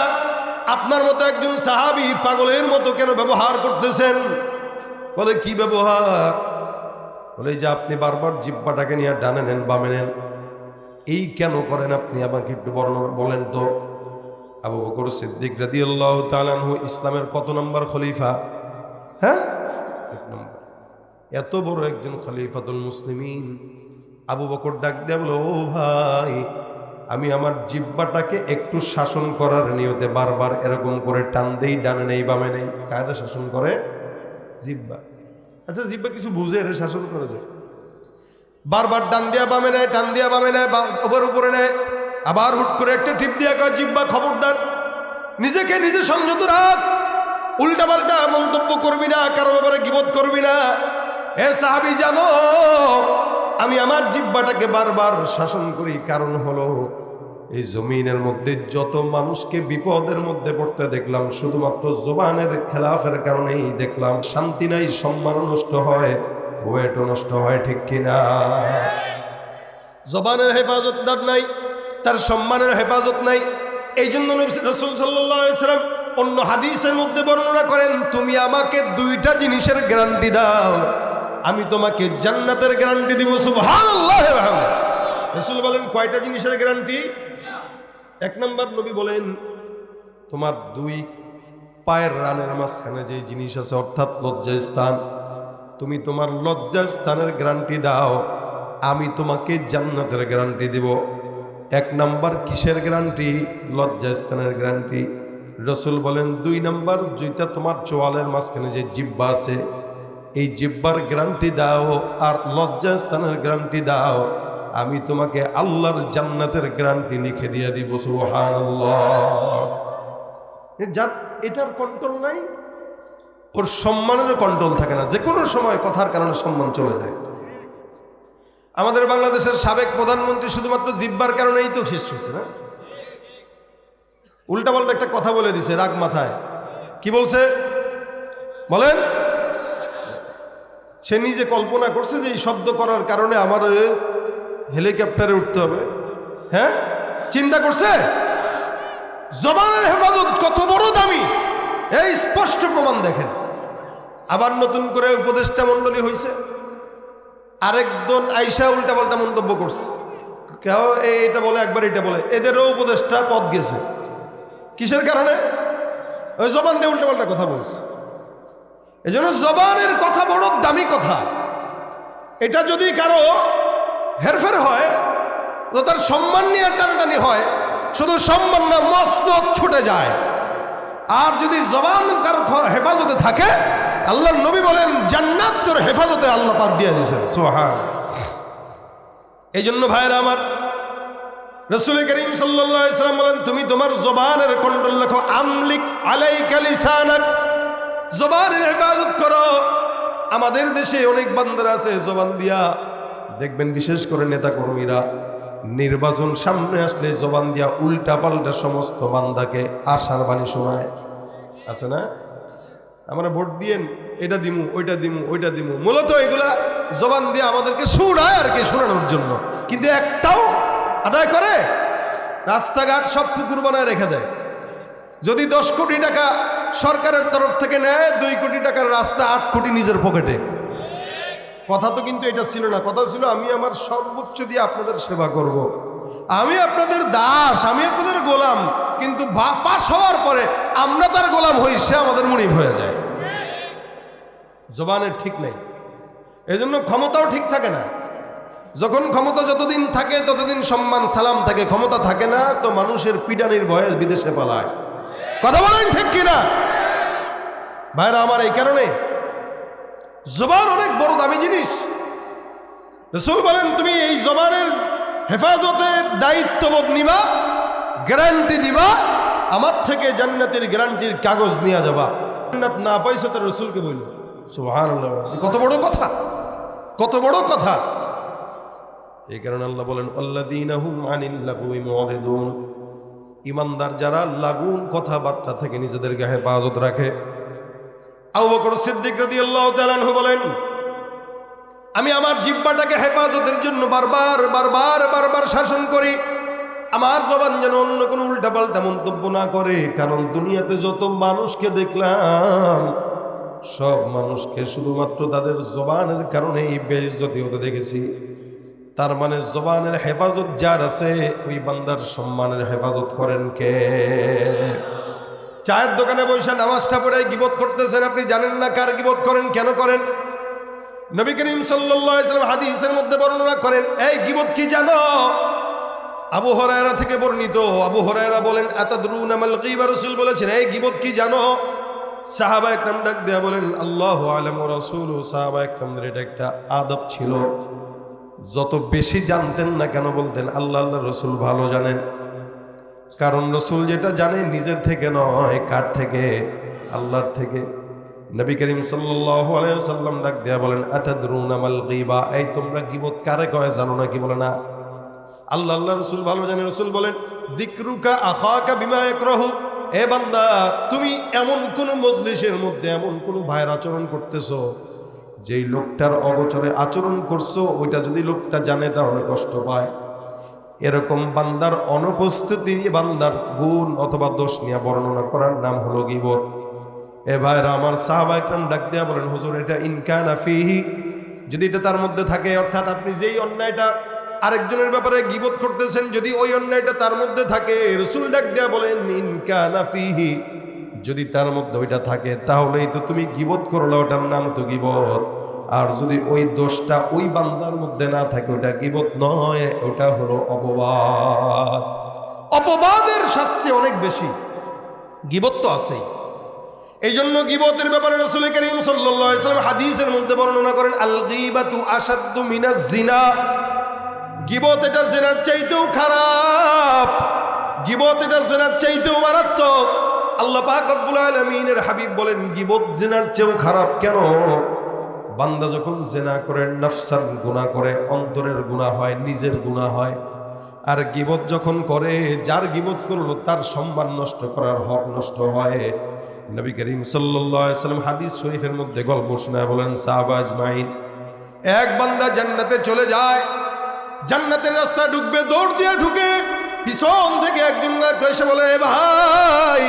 আপনার মতো একজন সাহাবী পাগলের মতো কেন ব্যবহার করতেছেন? বলে, কি ব্যবহার? বলে, যে আপনি বারবার জিহ্বাটাকে নিয়ে ডানে নেন, বামে নেন, এই কেন করেন আপনি? আমাকে একটু বর্ণনা বলেন তো। আবু বকর সিদ্দিক রাদিয়াল্লাহু তাআলা আনহু ইসলামের কত নম্বর খলিফা? হ্যাঁ, 1 নম্বর। এত বড় একজন খলিফাতুল মুসলিমিন, আবু বকর ডাক দিয়ে বলো, ও ভাই, আমি আমার জিহ্বাটাকে একটু শাসন করার নিয়তে বারবার এরকম করে টান দেই, ডানে নেই বামে নেই। কারা শাসন করে? জিহ্বা। আচ্ছা, জিহ্বা কিছু বুঝে রে শাসন করে যে? বারবার ডান দিয়া বামে নেয়, টান দিয়া বামে নেয়, উপরে নেয়, আবার হুট করে একটা টিপ দিয়া কয়, জিহ্বা খবরদার, নিজেকে নিজে সংযত রাখ, উল্টাপাল্টা মন্তব্য করবি না, কারো ব্যাপারে গীবত করবি না। এ সাহাবী, জানো আমি আমার জিহ্বাটাকে বারবার শাসন করি, কারণ হলো এই জমিনের মধ্যে যত মানুষকে বিপদের মধ্যে পড়তে দেখলাম শুধুমাত্র জবানের খেলাফের কারণেই দেখলাম। শান্তি নাই, সম্মান নষ্ট হয়, ওয়েটও নষ্ট হয়, ঠিক কিনা? জবানের হেফাজত নাই, তার সম্মানের হেফাজত নাই। এই জন্য রাসূল সাল্লাল্লাহু আলাইহি ওয়াসাল্লাম অন্য হাদিসের মধ্যে বর্ণনা করেন, তুমি আমাকে দুইটা জিনিসের গ্যারান্টি দাও, আমি তোমাকে জান্নাতের গ্যারান্টি দিব। সুবহানাল্লাহ। রাসূল বলেন, কয়টা জিনিসের গ্যারান্টি? এক নম্বর, নবী বলেন, তোমার দুই পায়ের রানের মাঝখানে যে জিনিস আছে, অর্থাৎ লজ্জাস্থান, তুমি তোমার লজ্জাস্থানের গ্যারান্টি দাও, আমি তোমাকে জান্নাতের গ্যারান্টি দিব। এক নাম্বার কিসের গ্যারান্টি? লজ্জাস্থানের গ্যারান্টি। রাসূল বলেন, দুই নাম্বার, যেটা তোমার চোয়ালের মাঝখানে যে জিহ্বা আছে, এই জিহ্বার গ্যারান্টি দাও আর লজ্জাস্থানের গ্যারান্টি দাও, আমি তোমাকে আল্লাহর জান্নাতের গ্যারান্টি লিখে দিয়ে দিব। সুবহানাল্লাহ। যার এটার কন্ট্রোল নাই, ওর সম্মানেরও কন্ট্রোল থাকে না, যে কোনো সময় কথার কারণে সম্মান চলে যায়। আমাদের বাংলাদেশের সাবেক প্রধানমন্ত্রী শুধুমাত্র জিহ্বার কারণেই তো শেষ হয়েছে না? উল্টাপাল্টা একটা কথা বলে দিছে রাগ মাথায়। কি বলছে বলেন? সে নিজে কল্পনা করছে যে এই শব্দ করার কারণে আমার হেলিকপ্টারে উঠতে হবে। হ্যাঁ, চিন্তা করছে? জবানের হেফাজত কত বড় দামি, এই স্পষ্ট প্রমাণ দেখেন। আবার নতুন করে উপদেষ্টা মণ্ডলী হয়েছে, আরেকজন আইসা উল্টাপাল্টা মন্তব্য করছে, কেউ এটা বলে, একবার এটা বলে, এদেরও উপদেষ্টা পদ গেছে। কিসের কারণে? ওই জবান দিয়ে উল্টাপাল্টা কথা বলছে। এই জন্য জবানের কথা বড় দামি কথা। এটা যদি কারো হেরফের হয় তো তার সম্মান নিয়ে টানাটানি হয়, শুধু সম্মান না, মসনদ ছুটে যায়। আর যদি জবান কারো হেফাজতে থাকে, আল্লাহর নবী বলেন, জান্নাত তোর হেফাজতে আল্লাহ পাক দিয়ে দিয়েছেন। সুবহানাল্লাহ। এই জন্য ভাইরা আমার, রাসূল করিম সাল্লাল্লাহু আলাইহি ওয়াসাল্লাম বলেন, তুমি তোমার জবানের কন্ট্রোল রাখো। আমলিক আলাইকা লিসানাক, জবানের হেফাজত করো। আমাদের দেশে অনেক বান্দারা আছে জবান দিয়া, দেখবেন বিশেষ করে নেতা কর্মীরা নির্বাচন সামনে আসলে জবান দিয়া উল্টা পাল্টা সমস্ত বান্দাকে আশার বাণী শোনায়। আছে না? আমরা ভোট দিয়েন, এটা দিমু, ওইটা দিমু, ওইটা দিমু। মূলত এগুলা জবান দিয়ে আমাদেরকে শোনায় আর কি, শোনানোর জন্য, কিন্তু একটাও আদায় করে? রাস্তাঘাট সব পুকুর বানায় রেখে দেয়। যদি 10 কোটি টাকা সরকারের তরফ থেকে নেয়, 2 কোটি টাকার রাস্তা, 8 কোটি নিজের পকেটে। কথা তো কিন্তু এটা ছিল না, কথা ছিল আমি আমার সর্বোচ্চ দিয়ে আপনাদের সেবা করব। আমি আপনাদের দাস, আমি আপনাদের গোলাম, কিন্তু পাশ হওয়ার পরে আমরা তার গোলাম হই, সে আমাদের মুনিব হয়ে যায়। জবানের ঠিক নাই, এজন্য ক্ষমতাও ঠিক থাকে না। যখন ক্ষমতা যতদিন থাকে ততদিন সম্মান সালাম থাকে, ক্ষমতা থাকে না তো মানুষের পিডানির ভয়ে বিদেশে পালায়। কথা বলেন ঠিক কিনা ভাইরা আমার? এই কারণে জবান অনেক বড় দামি জিনিস। রাসূল বলেন, তুমি এই জবানের হেফাজতের দায়িত্ববোধ নিবা, গ্যারান্টি দিবা, আমার থেকে জান্নাতের গ্যারান্টির কাগজ নিয়ে যাবা। জান্নাত না পাইছো তার রাসূলকে বলল। সুবহানাল্লাহ। কত বড় কথা, কত বড় কথা। এই কারণে আল্লাহ বলেন, আল্লাযীনা হুম আনিল লাগwi মুরিদুন, ইমানদার যারা লাগুন কথাবার্তা থেকে নিজেদেরকে হেফাজত রাখে। আবু বকর সিদ্দিক রাদিয়াল্লাহু তাআলা আনহু বলেন, আমি আমার জিহ্বাটাকে হেফাজতের জন্য বারবার বারবার বারবার শাসন করি, আমার জবান যেন অন্য কোনো উল্টাপাল্টা মন্তব্য না করে। কারণ দুনিয়াতে যত মানুষকে দেখলাম, সব মানুষকে শুধুমাত্র তাদের জবানের কারণেই বেইজ্জতি হতে দেখেছি। তার মানে জবানের হেফাজত যার আছে, ওই বান্দার সম্মানের হেফাজত করেন কে? চায়ের দোকানে বসে নামাজটা পড়ে গীবত করতেছেন, আপনি জানেন না কার গীবত করেন, কেন করেন? নবী করিম সাল্লাল্লাহু আলাইহি ওয়াসাল্লাম হাদিসের মধ্যে বর্ণনা করেন, এই গীবত কি জানো? আবু হুরায়রা থেকে বর্ণিত, আবু হুরায়রা বলেন, আতাদরুনা মাল গীবা? রাসূল বলেছেন, এই গীবত কি জানো? সাহাবা একরাম ডাক দেয়া বলেন, আল্লাহু আ'লামু ওয়া রাসূলুহু। সাহাবা একরামদের এটা একটা আদব ছিল, যত বেশি জানতেন না কেন বলতেন আল্লাহ আল্লাহর রাসূল ভালো জানেন। কারণ রাসূল যেটা জানে নিজের থেকে নয়, কার থেকে? আল্লাহর থেকে। নবী করিম সাল্লাল্লাহু আলাইহি ওয়াসাল্লাম ডাক দেয়া বলেন, আতাদরুনা মাল গীবা? এই তোমরা গীবত কারে কয় জানো না? কি বলে না? আল্লাহ আল্লাহ রাসূল ভালো জানেন। রাসূল বলেন, যিকরুকা আখাকা বিমা ইয়াকরাহু। এ বান্দা, তুমি এমন কোন মজলিসের মধ্যে এমন কোন ভাইয়ের আচরণ করতেছো, যেই লোকটার অগোচরে আচরণ করছো ওইটা যদি লোকটা জানে তাহলে কষ্ট পায়। এরকম বান্দার অনুপস্থিতি বান্দার গুণ অথবা দোষ নিয়ে বর্ণনা করার নাম হলো গীবত। এ ভাইরা আমার, সাহাবা একরাম ডাক দেয়া বলেন, হুজুর এটা ইনকানা ফিহি, যদি এটা তার মধ্যে থাকে, অর্থাৎ আপনি যেই অন্যায়টা আরেকজনের ব্যাপারে গীবত করতেছেন, যদি ওই অন্যায়টা তার মধ্যে থাকে, রাসূল ডাক দেয়া বলেন, ইনকানা ফিহি, যদি তার মধ্যে ওইটা থাকে তাহলেই তো তুমি গীবত করলে, ওটার নাম তো গীবত। আর যদি ওই দোষটা ওই বান্দার মধ্যে না থাকে, ওটা গীবত নয়, ওটা হলো অপবাদ। অপবাদের শাস্তি অনেক বেশি, গীবত তো আছেই। এই জন্য গীবতের ব্যাপারে রাসূল করিম সাল্লাল্লাহু আলাইহি ওয়াসাল্লাম হাদিসের মধ্যে বর্ণনা করেন, আল গীবাতু আশাদ্দু মিনাজ জিনা। গীবত এটা জিনার চাইতেও খারাপ, গীবত এটা জিনার চাইতেও মারাত্মক। আল্লাহ পাক রব্বুল আলামিনের হাবিব বলেন, গীবত জিনার চেয়েও খারাপ। কেন? বান্দা যখন জিনা করে, নফসান গুনাহ করে, অন্তরের গুনাহ হয়, নিজের গুনাহ হয়। আর গীবত যখন করে, যার গীবত করলো তার সম্মান নষ্ট করার হক নষ্ট হয়। নবী করিম সাল্লাল্লাহু আলাইহি ওয়াসাল্লাম হাদিস শরীফের মধ্যে গল্প শোনায় বলেন, সাহাবা আজমাইন, এক বান্দা জান্নাতে চলে যায়, জান্নাতের রাস্তা ঢুকবে, দৌড় দিয়ে ঢুকে, পিছন থেকে একজন লোক এসে বলে, ভাই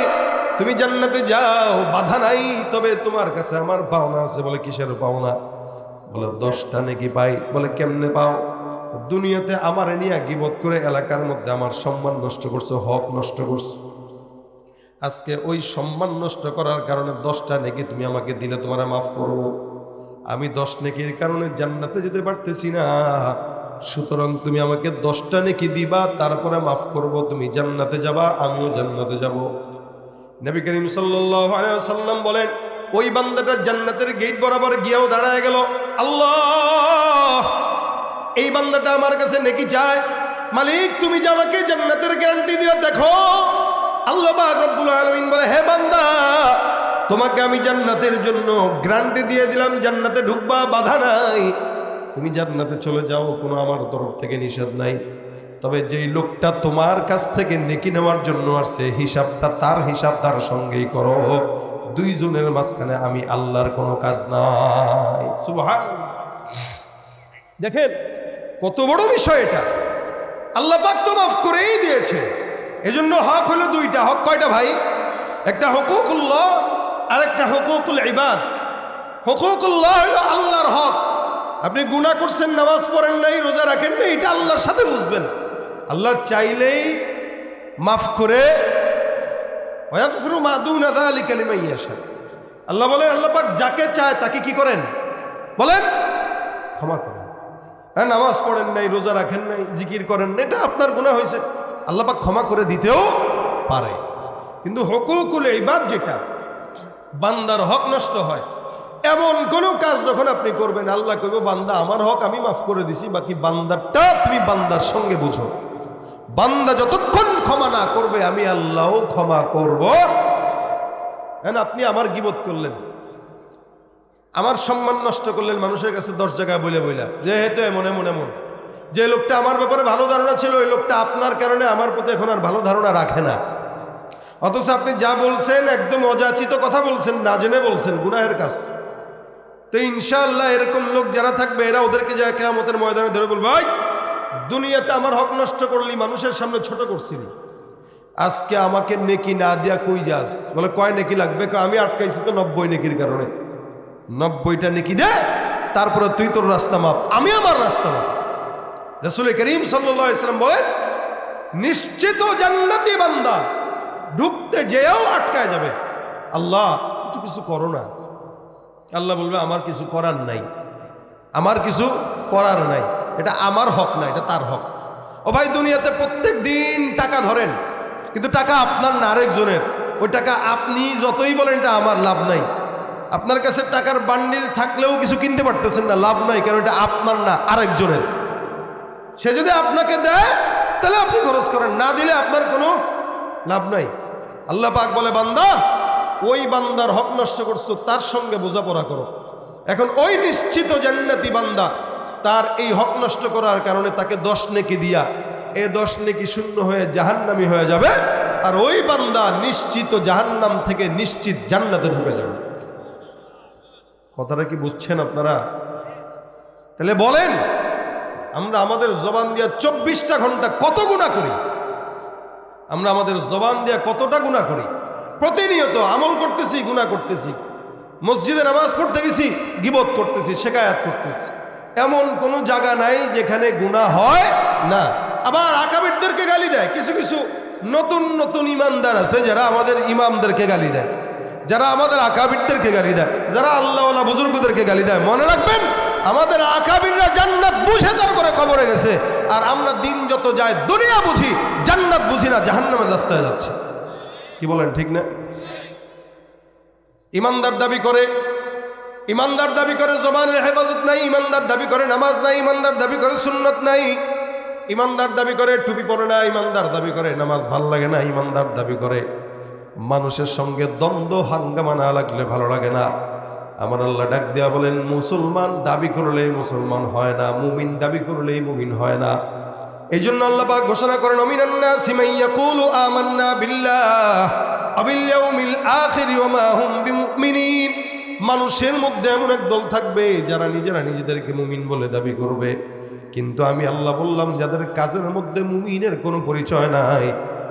তুমি জান্নাতে যাও, বাধা নাই, তবে তোমার কাছে আমার পাওনা আছে। বলে, কিসের পাওনা? বলে, 10টা নেকি পাই। বলে, কেমনে পাও? দুনিয়াতে আমার নিয়ে গীবত করে এলাকার মধ্যে আমার সম্মান নষ্ট করছো, হক নষ্ট করছো, আজকে ওই সম্মান নষ্ট করার কারণে 10টা নেকি তুমি আমাকে দিলে তোমার মাফ করবো। আমি 10 নেকির কারণে জান্নাতে যেতে পারতেছি না, সুতরাং তুমি আমাকে 10টা নেকি দিবা, তারপরে মাফ করব, তুমি জান্নাতে যাবা, আমিও জান্নাতে যাব। নবী করিম সাল্লাল্লাহু আলাইহি ওয়াসাল্লাম বলেন, ওই বান্দাটা জান্নাতের গেট বরাবর গিয়েও দাঁড়ায় গেল, আল্লাহ এই বান্দাটা আমার কাছে নেকি চায়, মালিক তুমি যে আমাকে জান্নাতের গ্যারান্টি দিলে, দেখো। আল্লাহ পাক রব্বুল আলামিন বলে, হে বান্দা, তোমাকে আমি জান্নাতের জন্য গ্যারান্টি দিয়ে দিলাম, জান্নাতে ঢুকবা, বাধা নাই, তুমি জান্নাতে চলে যাও, কোনো আমার তরফ থেকে নিষেধ নাই। তবে যেই লোকটা তোমার কাছ থেকে নেকি নেওয়ার জন্য আসছে, হিসাবটা তার হিসাব তার সঙ্গেই করো, দুইজনের মাঝখানে আমি আল্লাহর কোনো কাজ নাই। সুবহানাল্লাহ। দেখেন কত বড় বিষয় এটা, আল্লাহ পাক তো মাফ করেই দিয়েছে। এজন্য হক হলো 2টা। হক কয়টা ভাই? একটা হুকুকুল্লাহ আর একটা হুকুকুল ইবাদ। হুকুকুল্লাহ হলো আল্লাহর হক। আপনি গুনাহ করছেন, নামাজ পড়েন নাই, রোজা রাখেন নাই, এটা আল্লাহর সাথে বুঝবেন। আল্লাহ চাইলেই মাফ করে, ওয়াগফিরু মা দুনা যালিকা লিমান ইয়াশা। আল্লাহ বলেন, আল্লাহ পাক যাকে চায় তাকে কি করেন? বলেন, ক্ষমা করেন। হ্যাঁ, নামাজ পড়েন নাই, রোজা রাখেন নাই, জিকির করেন না, এটা আপনার গুনাহ হয়েছে, আল্লাহ পাক ক্ষমা করে দিতেও পারে। কিন্তু হুকুকুল ইবাদ, যেটা বান্দার হক নষ্ট হয়, এমন কোন কাজ যখন আপনি করবেন, আল্লাহ কইব, বান্দা আমার হক আমি মাফ করে দিছি, বাকি বান্দারটা তুমি বান্দার সঙ্গে বুঝো। বান্দা যতক্ষণ ক্ষমা না করবে, আমি আল্লাহও ক্ষমা করব। হ্যাঁ, আপনি আমার গীবত করলেন, আমার সম্মান নষ্ট করলেন, মানুষের কাছে 10 জায়গায় বলে বইলা, যে হেতু এমন এমন এমন, যে লোকটা আমার ব্যাপারে ভালো ধারণা ছিল, ওই লোকটা আপনার কারণে আমার প্রতি এখন আর ভালো ধারণা রাখে না। অথচ আপনি যা বলছেন একদম অযাচিত কথা বলছেন, না জেনে বলছেন, গুনাহের কাজ। তো ইনশাআল্লাহ এরকম লোক যারা থাকবে, এরা ওদেরকে যায় কিয়ামতের ময়দানে ধরে বলবে, ভাই দুনিয়াতে আমার হক নষ্ট করলি, মানুষের সামনে ছোট করছিলি, আজকে আমাকে নেকি না দিয়া কই যাস? বলে, কয় নেকি লাগবে? আমি আটকাইছি তো 90 নেকির কারণে, 90টা নেকি দে, তারপরে তুই তোর রাস্তা মাপ, আমি আমার রাস্তা মাপ। রাসূল করিম সাল্লাল্লাহু আলাইহি ওয়াসাল্লাম বলেন, নিশ্চিত জান্নাতি বান্দা ঢুকতে যেও আটকায় যাবে, আল্লাহ একটু কিছু করো না। আল্লাহ বলবে, আমার কিছু করার নাই, আমার কিছু করার নাই, এটা আমার হক না, এটা তার হক। ও ভাই, দুনিয়াতে প্রত্যেক দিন টাকা ধরেন, কিন্তু টাকা আপনার না, আরেকজনের। ওই টাকা আপনি যতই বলেন এটা আমার, লাভ নাই। আপনার কাছে টাকার বান্ডিল থাকলেও কিছু কিনতে পারতেছেন না, লাভ নাই, কারণ এটা আপনার না, আরেকজনের। সে যদি আপনাকে দেয় তাহলে আপনি খরচ করেন, না দিলে আপনার কোনো লাভ নাই। আল্লাহ পাক বলে, বান্দা, ওই বান্দার হক নষ্ট করছো, তার সঙ্গে বোঝাপড়া করো। এখন ওই নিশ্চিত জান্নাতি বান্দা, তার এই হক নষ্ট করার কারণে তাকে 10 নেকি দিয়া এ 10 নেকি শূন্য হয়ে জাহান্নামী হয়ে যাবে, আর ওই বান্দা নিশ্চিত জাহান্নাম থেকে নিশ্চিত জান্নাতে ঢুকে যাবে। কথাটা কি বুঝছেন আপনারা? তাহলে বলেন, আমরা আমাদের জবান দিয়া 24টা ঘন্টা কত গুনাহ করি? আমরা আমাদের জবান দিয়া কতটা গুনাহ করি? প্রতিনিয়ত আমল করতেছি, গুনাহ করতেছি। মসজিদে নামাজ পড়তে গেছি, গীবত করতেছি, শিকায়াত করতেছি। এমন কোনো জায়গা নাই যেখানে গুনাহ হয় না। আবার আকাবিরদেরকে গালি দেয়। কিছু কিছু নতুন নতুন ইমানদার আছে যারা আমাদের ইমামদেরকে গালি দেয়, যারা আমাদের আকাবিরদেরকে গালি দেয়, যারা আল্লাহওয়ালা বুজুর্গদেরকে গালি দেয়। মনে রাখবেন, আমাদের আকাবিররা জান্নাত বুঝে তারপরে কবরে গেছে, আর আমরা দিন যত যায় দুনিয়া বুঝি, জান্নাত বুঝি না, জাহান্নামের রাস্তায় যাচ্ছে। কি বলেন, ঠিক না? ইমানদার দাবি করে, ইমানদার দাবি করে জবানের হেফাজত নাই, ইমানদার দাবি করে নামাজ নাই, ইমানদার দাবি করে সুন্নত নাই, ইমানদার দাবি করে টুপি পরে না, ইমানদার দাবি করে নামাজ ভাল লাগে না, ইমানদার দাবি করে মানুষের সঙ্গে দ্বন্দ্ব হাঙ্গামা না লাগলে ভালো লাগে না। আমার আল্লাহ ডাক দেয়া বলেন, মুসলমান দাবি করলেই মুসলমান হয় না, মুমিন দাবি করলেই মুমিন হয় না। এই জন্য আল্লাহ পাক ঘোষণা করেন, মিনান নাসি মান ইয়াকুলু আমান্না বিল্লাহ ওয়া বিল ইয়াউমিল আখির ওয়া মা হুম বিমুমিনিন। মানুষের মধ্যে এমন এক দল থাকবে যারা নিজেরা নিজেদেরকে মুমিন বলে দাবি করবে, কিন্তু আমি আল্লাহ বললাম, যাদের কাজের মধ্যে মুমিনের কোনো পরিচয় নাই,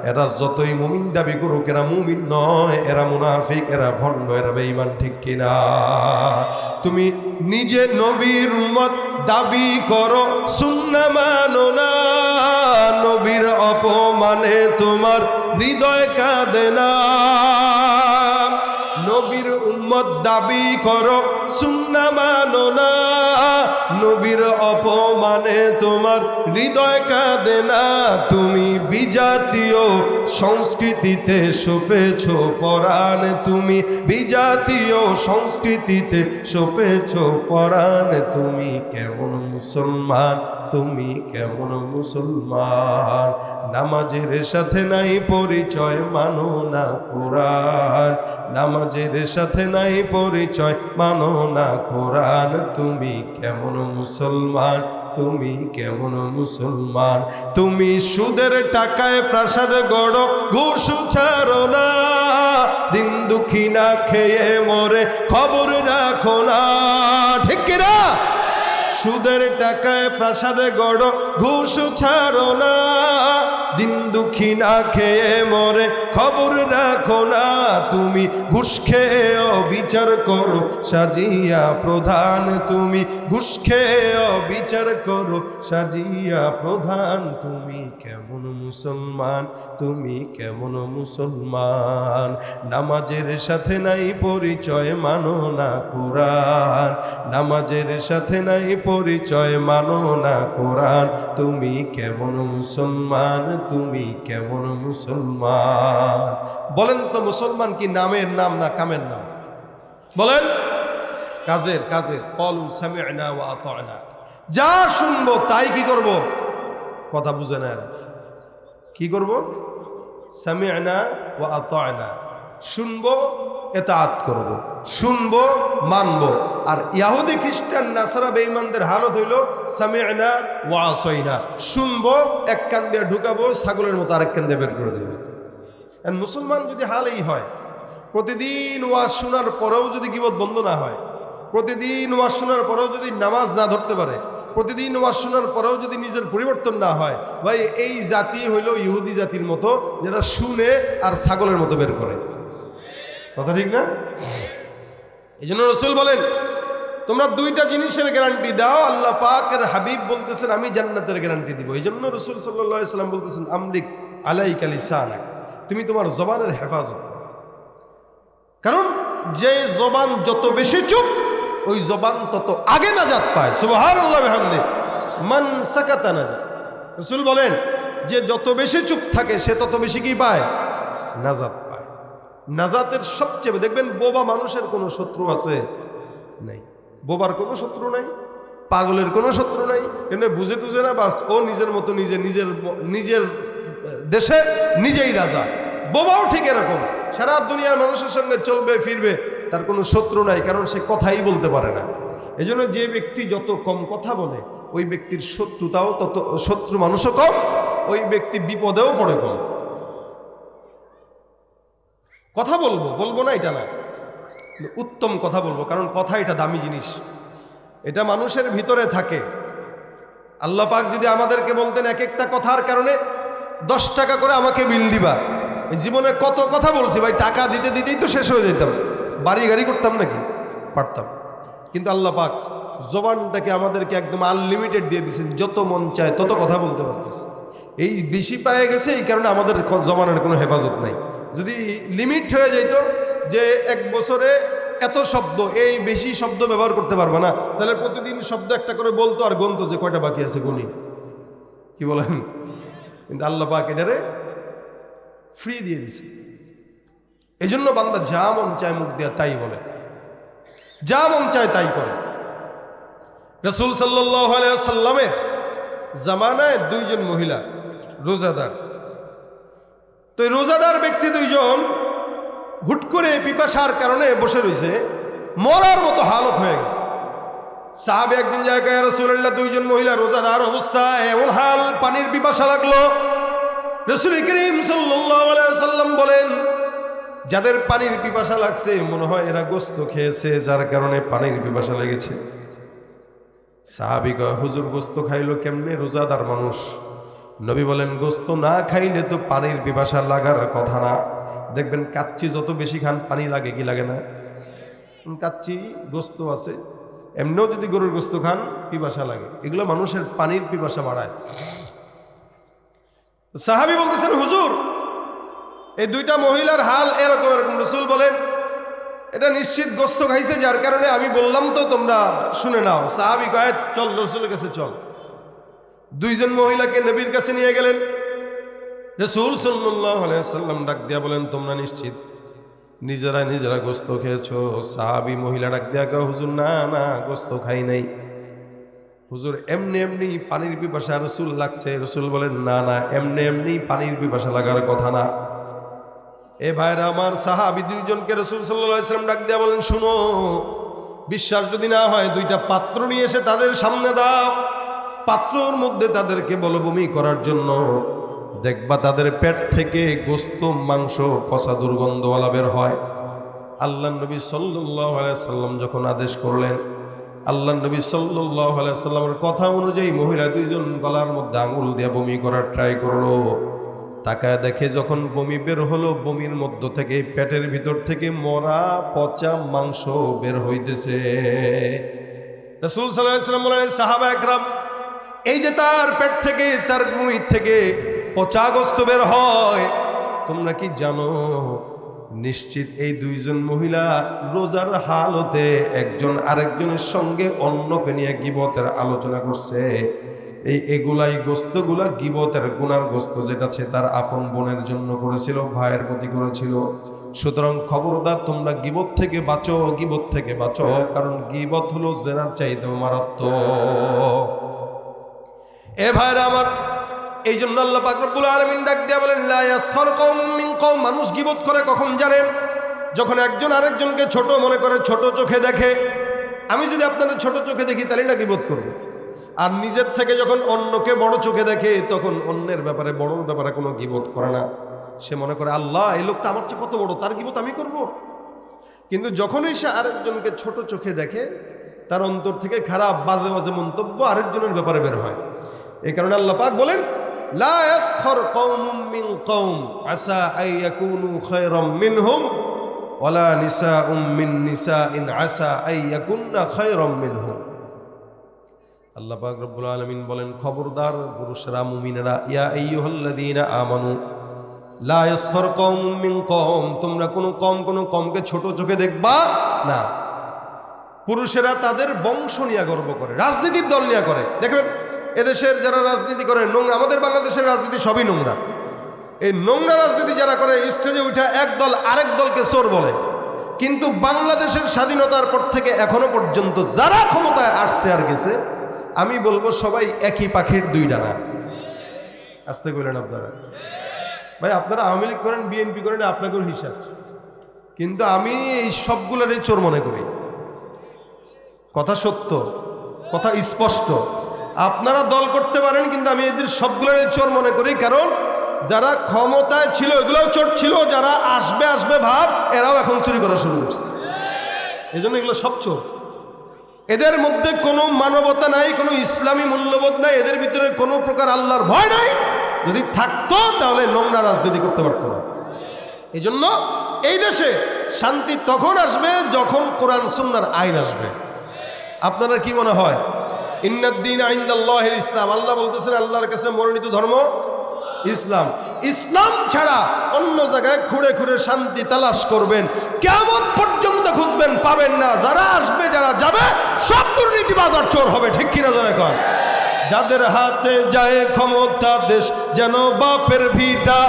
এরা যতই মুমিন দাবি করুক, এরা মুমিন নয়, এরা মুনাফিক, এরা ভণ্ড, এরা বেঈমান। ঠিক কিনা? তুমি নিজে নবীর উম্মত দাবি করো, সুন্নাহ মানো না, নবীর অপমানে তোমার হৃদয় কাঁদে না। নবীর উম্মত দাবি করো, সুন্নাহ মানো না, নবীর অপমানে তোমার হৃদয় কাঁদে না। তুমি বিজাতীয় সংস্কৃতিতে সপেছ পরাণ, তুমি বিজাতীয় সংস্কৃতিতে সপেছ পরাণ। তুমি কেমন মুসলমান, তুমি কেমন মুসলমান? নামাজের সাথে নাই পরিচয়, মানো না কোরআন, নামাজের সাথে নাই পরিচয়, মানো না কোরআন। তুমি কেমন মুসলমান, তুমি কেমন মুসলমান? তুমি সুদের টাকায় প্রাসাদ গড়ো, ঘুষ ছাড়ো না, দিন দুঃখী না খেয়ে মরে খবর রাখো না। ঠিক কিনা? সুদের টাকায় প্রাসাদে গড়ো, ঘুষ ছাড়ো না, দিন দুঃখী না খেয়ে মরে খবর রাখো না। তুমি ঘুষ খেয়ে বিচার করো সাজিয়া প্রধান, তুমি ঘুষ খেয়ে বিচার করো সাজিয়া প্রধান। তুমি কেমন মুসলমান, তুমি কেমন মুসলমান? নামাজের সাথে নাই পরিচয়, মানো না কোরআন, নামাজের সাথে নাই পরিচয়, মানো না কোরআন। তুমি কেমন মুসলমান, তুমি কেমন মুসলমান? বলেন তো, মুসলমান কি নামের নাম না কামের নাম? বলেন। কাজের, কাজের। ক্বালু সামি'না ওয়া আতা'না, যা শুনবো তাই কি করব? কথা বুঝে না, কি করব? সামি'না ওয়া আতা'না, শুনবো, ইতাআত করব, শুনবো, মানবো। আর ইহুদি খ্রিস্টান নাসারা বেঈমানদের হালত হইল সামি'না ওয়া আসাইনা, শুনবো, এক কান দিয়ে ঢুকাবো, ছাগলের মতো আরেক কান দিয়ে বের করে দেবে। আর মুসলমান যদি হাল এই হয়, প্রতিদিন ওয়াজ শোনার পরেও যদি গীবত বন্ধ না হয়, প্রতিদিন ওয়াজ শোনার পরেও যদি নামাজ না ধরতে পারে, প্রতিদিন ওয়াজ শোনার পরেও যদি নিজের পরিবর্তন না হয়, ভাই এই জাতি হইল ইহুদি জাতির মতো, যারা শুনে আর ছাগলের মতো বের করে। কথা ঠিক না? এই জন্য রসুল বলেন, তোমরা দুইটা জিনিসের গ্যারান্টি দাও, আল্লাহ পাকের হাবিব বলতেছেন আমি জান্নাতের গ্যারান্টি দিব। এই জন্য রসুল সাল্লাল্লাহু আলাইহি সাল্লাম বলতেছেন, আমলিক আলাইকা লিসানাক, তুমি তোমার জবানের হেফাজত করো। কারণ যে জবান যত বেশি চুপ, ওই জবান তত আগে নাজাত পায়। সুবহানাল্লাহ বিহামদি। মান সাকাতা নাজাত। রাসূল বলেন যে যত বেশি চুপ থাকে সে তত বেশি কি পায়? নাজাত পায়। নাজাতের সবচেয়ে দেখবেন বোবা মানুষের কোনো শত্রু আছে? নাই। বোবার কোনো শত্রু নাই, পাগলের কোনো শত্রু নাই। এনে বুঝে টুঝে না, বাস ও নিজের মতো নিজের দেশে নিজেই রাজা। বোবাও ঠিক এরকম, সারা দুনিয়ার মানুষের সঙ্গে চলবে ফিরবে, তার কোনো শত্রু নাই, কারণ সে কথাই বলতে পারে না। এই জন্য যে ব্যক্তি যত কম কথা বলে ওই ব্যক্তির শত্রুতাও তত, শত্রু মানুষও কম, ওই ব্যক্তি বিপদেও পড়ে কম। কথা বলবো না এটা না, উত্তম কথা বলবো, কারণ কথা এটা দামি জিনিস, এটা মানুষের ভিতরে থাকে। আল্লাহ পাক যদি আমাদেরকে বলতেন এক একটা কথার কারণে 10 টাকা করে আমাকে বিল দিবা, এই জীবনে কত কথা বলছি ভাই, টাকা দিতে দিতেই তো শেষ হয়ে যেতাম, বাড়ি গাড়ি করতাম নাকি? পারতাম। কিন্তু আল্লাহ পাক জবানটাকে আমাদেরকে একদম আনলিমিটেড দিয়ে দিয়েছেন, যত মন চায় তত কথা বলতে পারতেছে। এই বেশি পায়ে গেছে, এই কারণে আমাদের জবানের কোনো হেফাজত নাই। যদি লিমিট হয়ে যেত যে 1 বছরে এত শব্দ, এই বেশি শব্দ ব্যবহার করতে পারবো না, তাহলে প্রতিদিন শব্দ একটা করে বলতো আর গণতো যে কয়টা বাকি আছে গুনি, কি বলেন? কিন্তু আল্লাহ পাক এটারে ফ্রি দিয়ে দিছে। এই জন্য বান্দা যা মন চায় মুখ দেয়া তাই বলে, যা মন চায় তাই করে। রাসূল সাল্লাল্লাহু আলাইহি ওয়াসাল্লামের জামানায় 2 জন মহিলা রোজাদার, তো এই রোজাদার ব্যক্তি 2 জন হুট করে পিপাসার কারণে বসে রয়েছে, মরার মতো হালত হয়ে গেছে। সাহাবে একদিন জায়গায় রাসূলুল্লাহ 2 জন মহিলা রোজাদার অবস্থায় এমন হাল, পানির পিপাসা লাগলো। রাসূল করিম সাল্লাল্লাহু আলাইহি ওয়াসাল্লাম বলেন, যাদের পানির পিপাসা লাগছে মনে হয় এরা গোশত খেয়েছে, যার কারণে পানির পিপাসা লেগেছে। সাহাবী কয়, হুজুর গোশত খাইলো কেমনে? রোজাদার মানুষ। নবী বলেন, গোশত না খাইলে তো পানির পিপাসা লাগার কথা না। দেখবেন কাচ্চি যত বেশি খান পানি লাগে কি লাগে না? কাচ্চি গোশত আছে, এমনিও যদি গরুর গোশত খান পিপাসা লাগে, এগুলো মানুষের পানির পিপাসা বাড়ায়। সাহাবী বলতেছেন, হুজুর এই 2টা মহিলার হাল এরকম এরকম। রাসূল বলেন, এটা নিশ্চিত গোশত খাইছে, যার কারণে আমি বললাম তো তোমরা শুনে নাও। সাহাবী কয়, চল রাসূলের কাছে চল। 2 জন মহিলাকে নবীর কাছে নিয়ে গেলেন। রাসূল সাল্লাল্লাহু আলাইহি ওয়াসাল্লাম ডাক দিয়া বলেন, তোমরা নিশ্চিত নিজেরা গোশত খেয়েছো? সাহাবী মহিলা ডাক দিয়া কয়, হুজুর না না, গোশত খাই নাই হুজুর, এমনি পানির পিপাসা রাসূল লাগছে। রাসূল বলেন, না না, এমনি পানির পিপাসা লাগার কথা না। এ ভাইরা আমার, সাহাবী 2 জনকে রাসূল সাল্লাল্লাহু আলাইহি ওয়াসাল্লাম ডাক দিয়া বলেন, শুনো, বিশ্বাস যদি না হয় 2টা পাত্র নিয়ে এসে তাদের সামনে দাও, পাত্রর মধ্যে তাদেরকে বলো বমি করার জন্য, দেখবা তাদের পেট থেকে গোশত মাংস পচা দুর্গন্ধওয়ালা বের হয়। আল্লাহর নবী সাল্লাল্লাহু আলাইহি ওয়াসাল্লাম যখন আদেশ করলেন, আল্লাহর নবী সাল্লাল্লাহু আলাইহি ওয়াসাল্লামের কথা অনুযায়ী মহিলা 2 জন গলার মধ্যে আঙুল দিয়ে বমি করার ট্রাই করলো। তাকায় দেখে যখন বমি বের হলো, বমির মধ্য থেকে, পেটের ভিতর থেকে মরা পচা মাংস বের হইতেছে। রাসূল সাল্লাল্লাহু আলাইহি ওয়াসাল্লাম বলেন, সাহাবা একরাম, এই যে তার পেট থেকে, তার বমি থেকে পচা গোশত বের হয়, তোমরা কি জানো নিশ্চিত এই 2 জন মহিলা রোজার হালতে একজন আরেকজনের সঙ্গে অন্যকে নিয়ে গীবতের আলোচনা করছে। এগুলাই গোশতগুলা গীবতের গুনার গোশত, যেটা সে তার আপন বোনের জন্য করেছিল, ভাইয়ের প্রতি করেছিল। সুতরাং খবরদার তোমরা গীবত থেকে বাঁচো, কারণ গীবত হলো জেনার চাইতেও মারাত্মক। এ ভাইরা আমার, এই জন্য আল্লাহ পাক রব্বুল আলামিন ডাক দিয়া বলেন, লা ইয়াসখার কওমুম মিন কওম। মানুষ গীবত করে কখন জানেন? যখন একজন আরেকজনকে ছোট মনে করে, ছোট চোখে দেখে। আমি যদি আপনাদের ছোট চোখে দেখি তাহলে না গীবত করব। আর নিজের থেকে যখন অন্যকে বড় চোখে দেখে, তখন অন্যের ব্যাপারে, বড়র ব্যাপারে কোনো গীবত করে না। সে মনে করে, আল্লাহ এই লোকটা আমার চেয়ে কত বড়, তার গীবত আমি করব। কিন্তু যখনই সে আরেকজনকে ছোট চোখে দেখে, তার অন্তর থেকে খারাপ বাজে মন্তব্য আরেকজনের ব্যাপারে বের হয়। এই কারণে আল্লাহ পাক বলেন, লা ইয়াসখার কওমুম মিন কওম আসা আন ইয়াকুনু খায়রাম মিনহুম ওয়ালা নিসাউম মিন নিসাইন আসা আন ইয়াকুননা খায়রাম মিনহুম। আল্লাহ পাক রব্বুল আলামিন বলেন, খবরদার পুরুষরা, মুমিনেরা, ইয়া আইয়ুহাল্লাযীনা আমানু লা ইয়াসখার কওমুম মিন কওম, তোমরা কোনো কমকে ছোট চোখে দেখবা না। পুরুষেরা তাদের বংশ নিয়ে গর্ব করে, রাজনীতির দল নিয়ে করে। দেখবেন এদেশের যারা রাজনীতি করে নোংরা, আমাদের বাংলাদেশের রাজনীতি সবই নোংরা। এই নোংরা রাজনীতি যারা করে স্টেজে উঠা এক দল আরেক দলকে চোর বলে। কিন্তু বাংলাদেশের স্বাধীনতার পর থেকে এখনো পর্যন্ত যারা ক্ষমতায় আসছে আর গেছে, আমি বলবো সবাই একই পাখির দুই ডানা। আসতে কইলেন আপনারা ভাই, আপনারা আওয়ামী লীগ করেন, বিএনপি করেন, আপনাদের হিসাব, কিন্তু আমি এই সবগুলোরই চোর মনে করি। কথা সত্য, কথা স্পষ্ট। আপনারা দল করতে পারেন, কিন্তু আমি এদের সবগুলোরই চোর মনে করি। কারণ যারা ক্ষমতায় ছিল এগুলোও চোর ছিল, যারা আসবে আসবে ভাব এরাও এখন চুরি করা শুরু করছে। এই জন্য এগুলো সব চোর। এদের মধ্যে কোনো মানবতা নাই, কোনো ইসলামী মূল্যবোধ নাই, এদের ভিতরে কোনো প্রকার আল্লাহর ভয় নাই। যদি থাকতো তাহলে নোংরা রাজনীতি করতে পারতো না। এই জন্য এই দেশে শান্তি তখন আসবে যখন কোরআন সুন্নাহর আইন আসবে। আপনারা কি মনে হয়? ইন্নাদ্দীন ইনদাল্লাহিল ইসলাম, আল্লাহ বলতেছেন আল্লাহর কাছে মনোনীত ধর্ম ইসলাম। ইসলাম ছাড়া অন্য জায়গায় খুঁড়ে খুঁড়ে শান্তি তালাশ করবেন, কিয়ামত পর্যন্ত খুঁজবেন, পাবেন না। যারা আসবে যারা যাবে সব দুর্নীতিবাজ আর চোর হবে। ঠিক কিনা জোরে কর? যাদের হাতে যায় ক্ষমতা দেশ যেন বাপের ভিটা,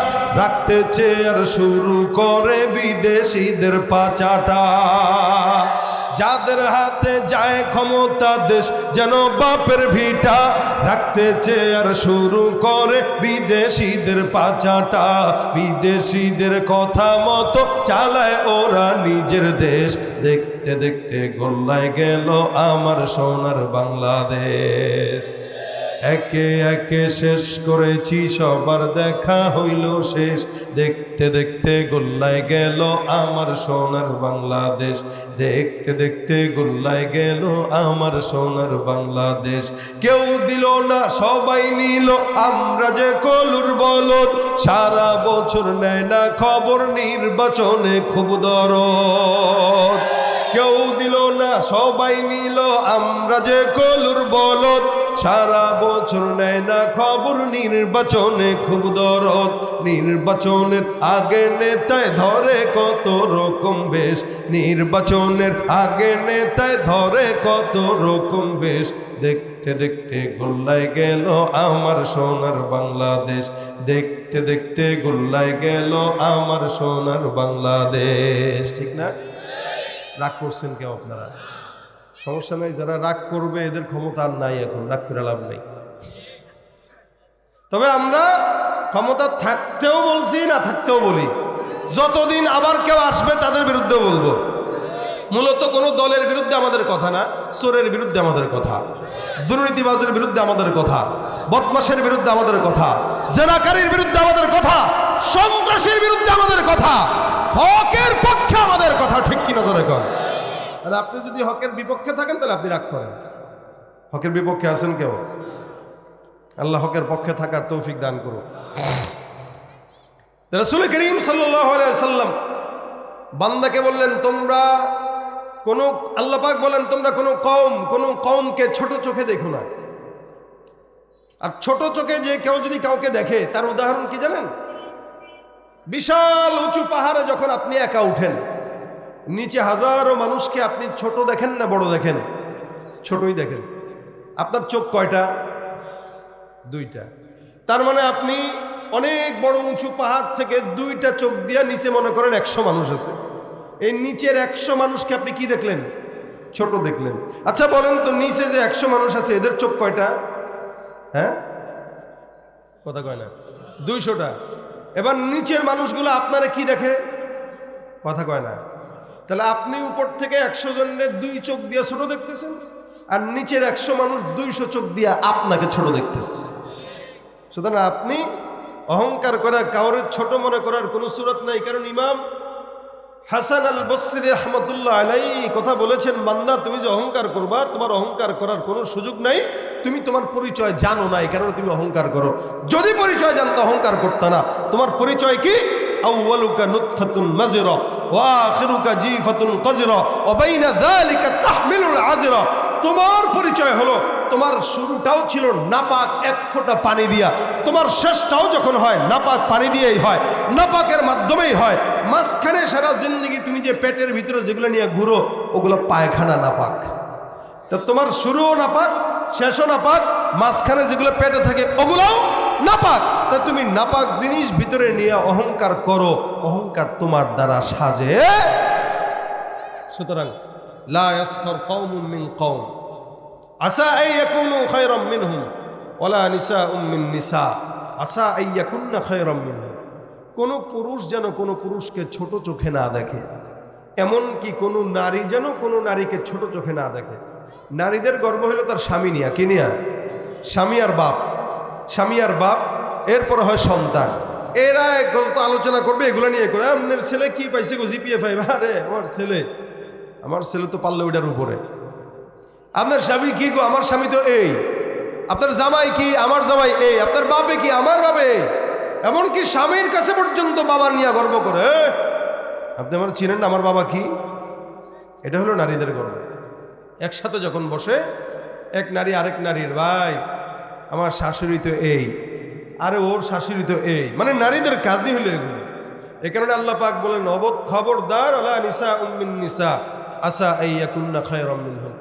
রাখতে চেয়ার শুরু করে বিদেশিদের পাচাটা। যাদের হাতে যায় ক্ষমতা দেশ যেন বাপের ভিটা, রাখতে চেয়ার শুরু করে বিদেশিদের পাচাটা। বিদেশিদের কথা মতো চালায় ওরা নিজের দেশ। দেখতে দেখতে গোল্লায় গেল আমার সোনার বাংলাদেশ। একে একে শেষ করেছি সবার দেখা হইল শেষ। দেখতে দেখতে গোল্লায় গেল আমার সোনার বাংলাদেশ। দেখতে দেখতে গোল্লায় গেল আমার সোনার বাংলাদেশ। কেউ দিল না সবাই নিল, আমরা যে কলুর বলদ। সারা বছর নেয় না খবর, নির্বাচনে খুব দরদ। কেউ দিল না সবাই নিল, আমরা যে কলুর বলদ। সারা বছর নেয় না খবর, নির্বাচনে খুব দরদ। নির্বাচনের আগে নেতায় ধরে কত রকম বেশ। নির্বাচনের আগে নেতায় ধরে কত রকম বেশ। দেখতে দেখতে গোল্লায় গেল আমার সোনার বাংলাদেশ। দেখতে দেখতে গোল্লায় গেল আমার সোনার বাংলাদেশ। ঠিক না? রাগ করছেন কেউ আপনারা? সমস্যা নাই, যারা রাগ করবে এদের ক্ষমতা আর নাই, এখন রাগ করে লাভ নেই। তবে আমরা ক্ষমতা থাকতেও বলছি, না থাকতেও বলি। যতদিন আবার কেউ আসবে তাদের বিরুদ্ধে বলবো। মূলত কোনো দলের বিরুদ্ধে আমাদের কথা না, চোরের বিরুদ্ধে আমাদের কথা, দুর্নীতিবাজের বিরুদ্ধে আমাদের কথা, বদমাশের বিরুদ্ধে আমাদের কথা, জেনাকারীর বিরুদ্ধে আমাদের কথা, সন্ত্রাসীর বিরুদ্ধে আমাদের কথা, হকের পক্ষে আমাদের কথা। ঠিক কিনা ধরে কর? আর আপনি যদি হকের বিপক্ষে থাকেন তাহলে আপনি রাগ করেন। হকের বিপক্ষে আছেন কেউ? আল্লাহ হকের পক্ষে থাকার তৌফিক দান করুন। রাসূল করিম সাল্লাল্লাহু আলাইহি ওয়াসাল্লাম বান্দাকে বললেন, তোমরা কোন, আল্লাহ পাক বলেন তোমরা কোন কওমকে ছোট চোখে দেখো না। আর ছোট চোখে যে কেউ যদি কাউকে দেখে তার উদাহরণ কি জানেন? বিশাল উঁচু পাহাড়ে যখন আপনি একা উঠেন, নিচে হাজারো মানুষকে আপনি ছোট দেখেন না বড় দেখেন? ছোটই দেখেন। আপনার চোখ কয়টা? দুইটা। তার মানে আপনি অনেক বড় উঁচু পাহাড় থেকে দুইটা চোখ দিয়ে নিচে মনে করেন 100 মানুষ আছে। এই নিচের 100 মানুষকে আপনি কি দেখলেন? ছোট দেখলেন। আচ্ছা বলেন তো, নিচে যে 100 মানুষ আছে এদের চোখ কয়টা? হ্যাঁ, কথা কয় না? 200টা। এবার নিচের মানুষগুলো আপনারা কি দেখে? কথা কয় না। তাহলে আপনি উপর থেকে 100 জনের 2 চোখ দিয়ে ছোট দেখতেছেন, আর নিচের 100 মানুষ 200 চোখ দিয়ে আপনাকে ছোট দেখতেছে। সুতরাং আপনি অহংকার করা, কাউরে ছোট মনে করার কোনো সুরত নাই। কারণ ইমাম হাসান আল বসরি রহমতুল্লাহ আলাইহি কথা বলেছেন, বান্দা তুমি যে অহংকার করবা, তোমার অহংকার করার কোনো সুযোগ নাই। তুমি তোমার পরিচয় জানো না, এই কারণে তুমি অহংকার করো। যদি পরিচয় জানতো অহংকার করতে না। তোমার পরিচয় কি? আউয়ালুকা নুতফাতুন মাযরা ওয়া আখিরুকা জিফাতুন কাযরা ওয়া বাইনা যালিকা তাহমিলুল আযরা। তোমার পরিচয় হলো তোমার শুরুটাও ছিল নাপাক এক ফোঁটা পানি দিয়া, তোমার শেষটাও যখন হয় নাপাক পানি দিয়েই হয়, নাপাকের মাধ্যমেই হয়। মাঝখানে সারা জিন্দগি তুমি যে পেটের ভিতরে যেগুলো নিয়ে ঘুরো ওগুলো পায়খানা নাপাক। তা তোমার শুরুও নাপাক, শেষও নাপাক, মাঝখানে যেগুলো পেটে থাকে ওগুলোও নাপাক। তা তুমি নাপাক জিনিস ভিতরে নিয়ে অহংকার করো, অহংকার তোমার দ্বারা সাজে। সুতরাং লা ইয়াসখার কওমুম মিন কওম আসা আন ইয়াকুনু খায়রাম মিনহুম ওয়ালা নিসাউম মিন নিসা আসা আন ইয়াকুননা খায়রাম মিনহুম। কোন পুরুষ যেন কোনো পুরুষকে ছোট চোখে না দেখে, এমনকি কোনো নারী যেন কোনো নারীকে ছোট চোখে না দেখে। নারীদের গর্ব হলো তার স্বামী নিয়া, কি নিয়া? স্বামী আর বাপ, স্বামী আর বাপ, এরপর হয় সন্তান। এরা এক গজত আলোচনা করবে এগুলো নিয়ে করে, আপনার ছেলে কি পাইছে গো জিপিএ 5? আরে আমার ছেলে তো পারলে ওইটার উপরে। আপনার স্বামী কি গো? আমার স্বামী তো এই। আপনার জামাই কি? আমার জামাই এই। আপনার বাপে কি? আমার বাপে। এমনকি স্বামীর কাছে পর্যন্ত বাবার নিয়ে গর্ব করে। আপনি আমার চিনেন না আমার বাবা কি? এটা হলো নারীদের গর্ব। একসাথে যখন বসে এক নারী আরেক নারীর, ভাই আমার শাশুড়ি তো এই, আরে ওর শাশুড়ি তো এই, মানে নারীদের কাজই হলো এগুলো। এ কারণে আল্লাহ পাক বলেন খবরদার আলা নিসা উম্মিন নিসা আসা আন ইয়াকুননা খায়রাম মিনহুম।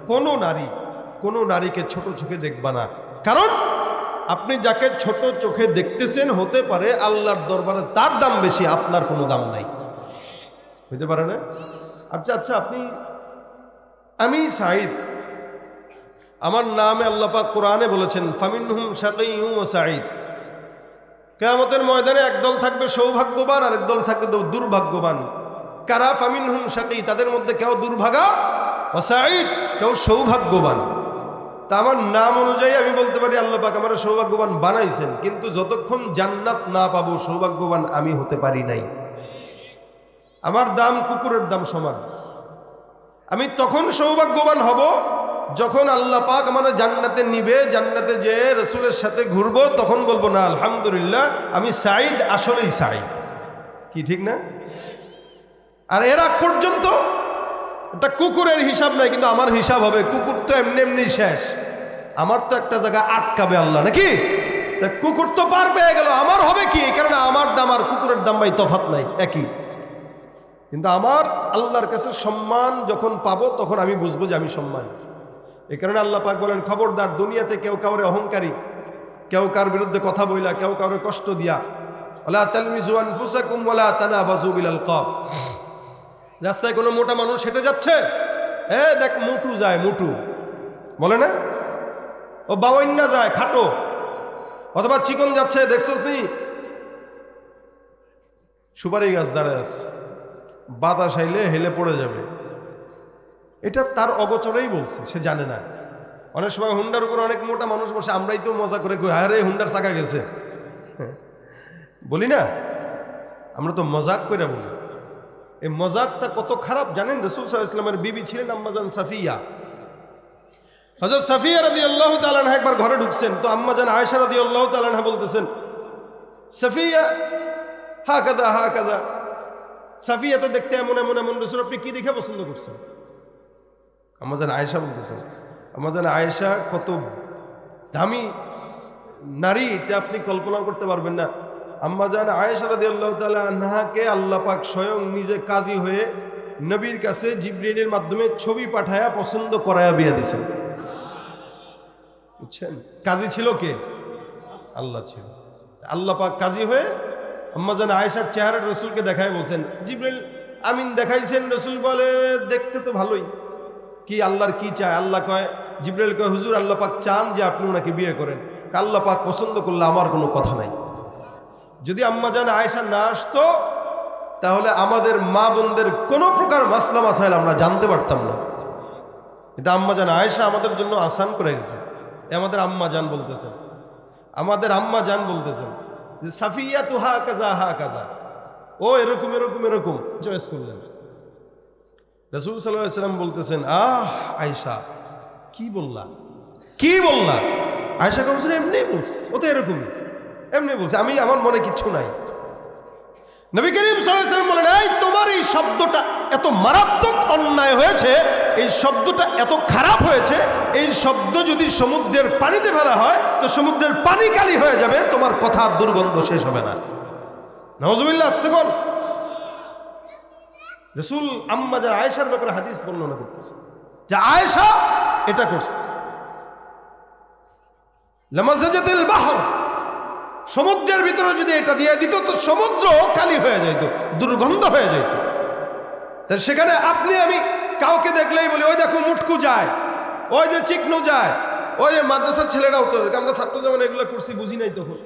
কোনো নারীকে ছোট চোখে দেখবা না, কারণ আপনি যাকে ছোট চোখে দেখতেছেন হতে পারে আল্লাহর দরবারে তার দাম বেশি, আপনার কোনো দাম নাই, হইতে পারে না? আচ্ছা আমি সাঈদ, আমার নামে আল্লাহ পাক কোরআনে বলেছেন ফামিনহুম শাকীয়ুন ওয়া সাঈদ। কিয়ামতের ময়দানে একদল থাকবে সৌভাগ্যবান আর একদল থাকবে দুর্ভাগ্যবান। কারা? ফামিনহুম শাকী, তাদের মধ্যে কেউ দুর্ভাগা, ওয়া সাঈদ, কেউ সৌভাগ্যবান। তা আমার নাম অনুযায়ী আমি বলতে পারি আল্লাহ পাক আমার সৌভাগ্যবান বানাইছেন, কিন্তু যতক্ষণ জান্নাত না পাবো সৌভাগ্যবান আমি হতে পারি নাই। আমার দাম কুকুরের দাম সমান। আমি তখন সৌভাগ্যবান হব যখন আল্লাহ পাক আমার জান্নাতে নিবে, জান্নাতে যে রাসূলের সাথে ঘুরবো, তখন বলবো না আলহামদুলিল্লাহ আমি সাঈদ, আসলেই সাঈদ। কি ঠিক না? আর এর আগ পর্যন্ত এটা কুকুরের হিসাব নাই, কিন্তু আমার হিসাব হবে। কুকুর তো এমনি এমনি শেষ, আমার তো একটা জায়গায় আটকাবে আল্লাহ, নাকি? তা কুকুর তো পার পেয়ে গেল, আমার হবে কি? কারণ আমার দাম আর কুকুরের দাম ভাই তফাৎ নাই, একই। কিন্তু আমার আল্লাহর কাছে সম্মান যখন পাবো তখন আমি বুঝবো যে আমি সম্মান। এই কারণে আল্লাহ পাক বলেন খবরদার, দুনিয়াতে কেউ কাউরে অহংকারী, কেউ কার বিরুদ্ধে কথা বইলা, কেউ কাউরে কষ্ট দিয়া, ওয়ালা তালমিজু আনফুসাকুম ওয়ালা তানাবাজু বিল আলকাব। রাস্তায় কোনো মোটা মানুষ হেঁটে যাচ্ছে, দেখ মোটু যায়, মোটু বলে না? ও বাওয়ান্না যায়, খাটো। অথবা চিকন যাচ্ছে, দেখছস নি সুপারি গাছ দাঁড়ায় আছে, বাতাস আইলে হেলে পড়ে যাবে। এটা তার অগোচরেই বলছে, সে জানে না। অনেক সময় হুন্ডার উপর অনেক মোটা মানুষ বসে, আমরাই তো মজা করে কই আরে হুন্ডার চাকা গেছে, বলি না? আমরা তো মজাক করে বলি। এই মজাকটা কত খারাপ জানেন? রাসূল সাল্লাল্লাহু আলাইহি ওয়াসাল্লামের বিবি ছিলেন আম্মাজান সাফিয়া। হযরত সাফিয়া রাদিয়াল্লাহু তাআলা আনহা একবার ঘরে ঢুকছেন, তো আম্মাজান আয়েশা রাদিয়াল্লাহু তাআলা আনহা বলতেছেন সাফিয়া হাকাযা হাকাযা। সাফিয়া তো দেখতে এমন এমন এমন, রাসূল আপনি কি দেখে পছন্দ করছেন? আম্মাজান আয়েশা বলতেছেন, আম্মাজান আয়েশা কত দামি নারী এটা আপনি কল্পনা করতে পারবেন না। আম্মাজান আয়েশা রাদিয়াল্লাহু তাআলা আনহাকে আল্লাহ পাক স্বয়ং নিজে কাজী হয়ে নবীর কাছে জিবরিলের মাধ্যমে ছবি পাঠায়া পছন্দ করায়া বিয়ে দিয়েছেন। বুঝছেন? কাজী ছিল কে? আল্লাহ ছিল। আল্লাহ পাক কাজী হয়ে আম্মাজান আয়েশার চেহারা রাসূলকে দেখায় বলছেন, জিবরিল আমিন দেখাইছেন। রাসূল বলে দেখতে তো ভালোই, কি আল্লাহর কি চায়? আল্লাহ কয়, জিবরিল কয় হুজুর আল্লাহ পাক চান যে আপনি ওনাকে বিয়ে করেন। আল্লাহ পাক পছন্দ করলে আমার কোনো কথা নাই। যদি আম্মাজান আয়েশা না আসতো তাহলে আমাদের মা বোনদের কোনো প্রকার মাসলা মাসাইল আমরা জানতে পারতাম না। এটা আম্মাজান আয়েশা আমাদের জন্য আসান করে গেছে। আমাদের আম্মাজান বলতেছেন, আমাদের আম্মাজান বলতেছেন যে সাফিয়া তো হা কাজা হা কাজা, ও এরকম এরকম এরকম চয়েস করলেন। রাসূল সাল্লাল্লাহু আলাইহি ওয়াসাল্লাম বলতেছেন আয়েশা কি বললা, কি বললা? আয়েশা বলছেন এমনি বলছে, ও তো এরকম এমনি বলছে, আমি আমার মনে কিচ্ছু নাই। নবী করিম সাল্লাল্লাহু আলাইহি ওয়াসাল্লাম বলেন, এই তোমার এই শব্দটা এত মারাত্মক অন্যায় হয়েছে, এই শব্দটা এত খারাপ হয়েছে, এই শব্দ যদি সমুদ্রের পানিতে ফেলা হয় তো সমুদ্রের পানি কালি হয়ে যাবে, তোমার কথার দুর্গন্ধ শেষ হবে না। নাউজুবিল্লাহ। আস্তাগফির। রাসূল আম্মা জান আয়েশার ব্যাপারে হাদিস বর্ণনা করতেছে যে আয়েশা এটা করছে। লামাজাজাতিল বাহর, সমুদ্রের ভিতরে যদি এটা দিয়ে দিত তো সমুদ্র কালি হয়ে যেত, দুর্গন্ধ হয়ে যেত। তা সেখানে আপনি আমি কাউকে দেখলেই বলি, ওই দেখো মুটকু যায়, ওই যে চিকনু যায়, ওই যে মাদ্রাসার ছেলেরাও তো, আমরা ছাত্র যেমন এগুলো করছি বুঝি নাই তখন,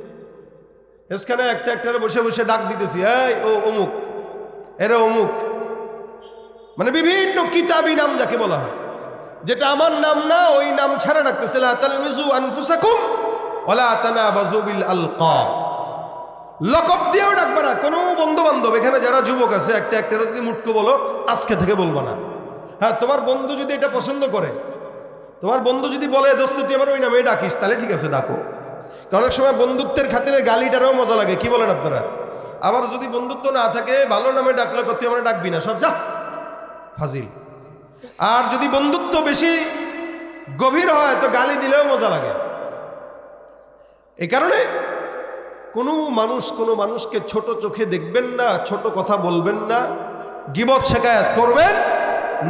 এখানে একটা একটা বসে বসে ডাক দিতেছি, এই ও অমুক, এরা অমুক, মানে বিভিন্ন কিতাবি নাম যাকে বলা হয়, যেটা আমার নাম না ওই নাম ছাড়া ডাকতেছে। লা তালমিজু আনফুসাকুম ওয়ালা তানাবাজু বিল আলকাব, লকব দিয়েও ডাকবে না। কোনো বন্ধু বান্ধব এখানে যারা যুবক আছে একটা একটা যদি মুটকু বলো, আজকে থেকে বলবো না। হ্যাঁ, তোমার বন্ধু যদি এটা পছন্দ করে, তোমার বন্ধু যদি বলে দোস্ত তুই আমার ওই নামে ডাকিস, তাহলে ঠিক আছে ডাকো। কারণ অনেক সময় বন্ধুত্বের খাতিরে গালিটারও মজা লাগে, কি বলেন আপনারা? আবার যদি বন্ধুত্ব না থাকে, ভালো নামে ডাকলে তুই আমার ডাকবি না, সব যা ফাজিল। আর যদি বন্ধুত্ব বেশি গভীর হয় তো গালি দিলেও মজা লাগে। এই কারণে কোনো মানুষকে ছোট চোখে দেখবেন না, ছোট কথা বলবেন না, গীবত শেখায়াত করবেন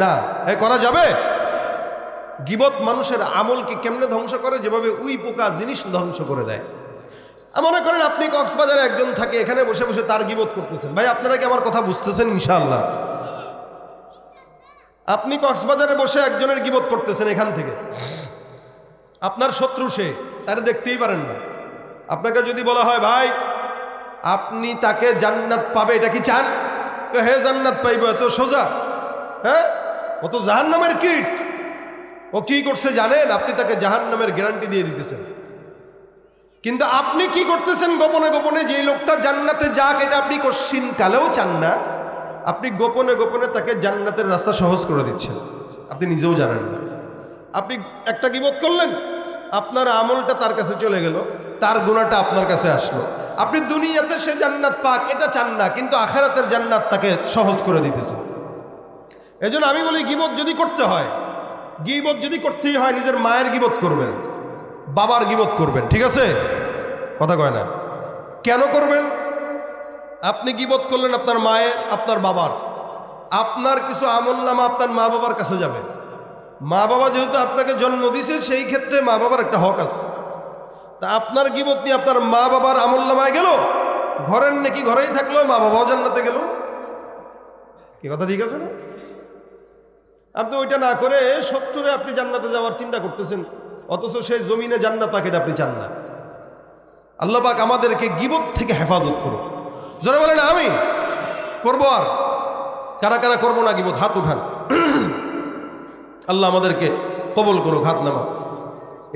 না। এ করা যাবে? গীবত মানুষের আমলকে কেমনে ধ্বংস করে, যেভাবে উই পোকা জিনিস ধ্বংস করে দেয়। মনে করেন আপনি কক্সবাজারে একজন থাকে, এখানে বসে বসে তার গীবত করতেছেন। ভাই আপনারা কি আমার কথা বুঝতেছেন? ইনশাআল্লাহ। আপনি কক্সবাজারে বসে একজনের গীবত করতেছেন, এখান থেকে আপনার শত্রু সে, তারা দেখতেই পারেন না। আপনাকে যদি বলা হয় ভাই আপনি তাকে জান্নাত পাবে, এটা কি চান? হে জান্নাত পাইব, এত সোজা? হ্যাঁ, ও তো জাহান্নামের কীট। ও কি করছে জানেন? আপনি তাকে জাহান্নামের গ্যারান্টি দিয়ে দিতেছেন। কিন্তু আপনি কি করতেছেন গোপনে গোপনে? যে লোকটা জান্নাতে যাক এটা আপনি কশিন কালেও চান না, আপনি গোপনে গোপনে তাকে জান্নাতের রাস্তা সহজ করে দিচ্ছেন, আপনি নিজেও জানেন না। আপনি একটা গীবত করলেন, আপনার আমলটা তার কাছে চলে গেল, তার গুনাহটা আপনার কাছে আসলো। আপনি দুনিয়াতে সে জান্নাত পাক এটা চান না, কিন্তু আখিরাতের জান্নাত তাকে সহজ করে দিতেছেন। এজন্য আমি বলি গীবত যদি করতে হয়, গীবত যদি করতেই হয়, নিজের মায়ের গীবত করবেন, বাবার গীবত করবেন, ঠিক আছে? কথা কয় না। কেন করবেন? আপনি গীবত করলেন আপনার মায়ের, আপনার বাবার, আপনার কিছু আমলনামা আপনার মা বাবার কাছে যাবে। মা বাবা যেহেতু আপনাকে জন্ম দিয়েছে, সেই ক্ষেত্রে মা বাবার একটা হক আছে। তা আপনার গীবত নিয়ে আপনার মা বাবার আমলনামায় গেল, ঘরের নাকি ঘরেই থাকলো, মা বাবাও জান্নাতে গেল। কি কথা ঠিক আছে না? আপনি ওইটা না করে শত্রুরে আপনি জান্নাতে যাওয়ার চিন্তা করতেছেন, অথচ সেই জমিনে জান্নাত পাক এটা আপনি চান না। আল্লাহ পাক আমাদেরকে গীবত থেকে হেফাজত করুন। জোরে বলেন আমিন। করবো আর কারা কারা করবো না গীবত? হাত উঠান। আল্লাহ আমাদেরকে কবুল করুক, হাত নামা।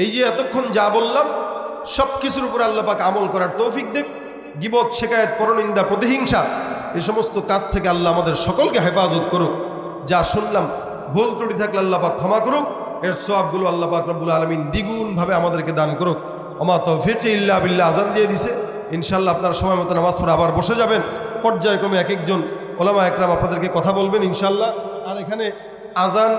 এই যে এতক্ষণ যা বললাম সব কিছুর উপর আল্লাহ পাক আমল করার তৌফিক দেখ। গীবত, শিকায়েত, পরনিন্দা, প্রতিহিংসা এই সমস্ত কাজ থেকে আল্লাহ আমাদের সকলকে হেফাজত করুক। যা শুনলাম ভুল ত্রুটি থাকলে আল্লাহ পাক ক্ষমা করুক, এর সওয়াবগুলো আল্লাহ পাক রব্বুল আলামিন দ্বিগুণভাবে আমাদেরকে দান করুক। ওমা তৌফিক ইল্লা বিল্লাহ। আজান দিয়ে দিছে, ইনশাআল্লাহ আপনারা সময় মতো নামাজ পড়ে আবার বসে যাবেন। পর্যায়ক্রমে এক একজন ওলামা একরাম আপনাদেরকে কথা বলবেন ইনশাআল্লাহ। আর এখানে আজান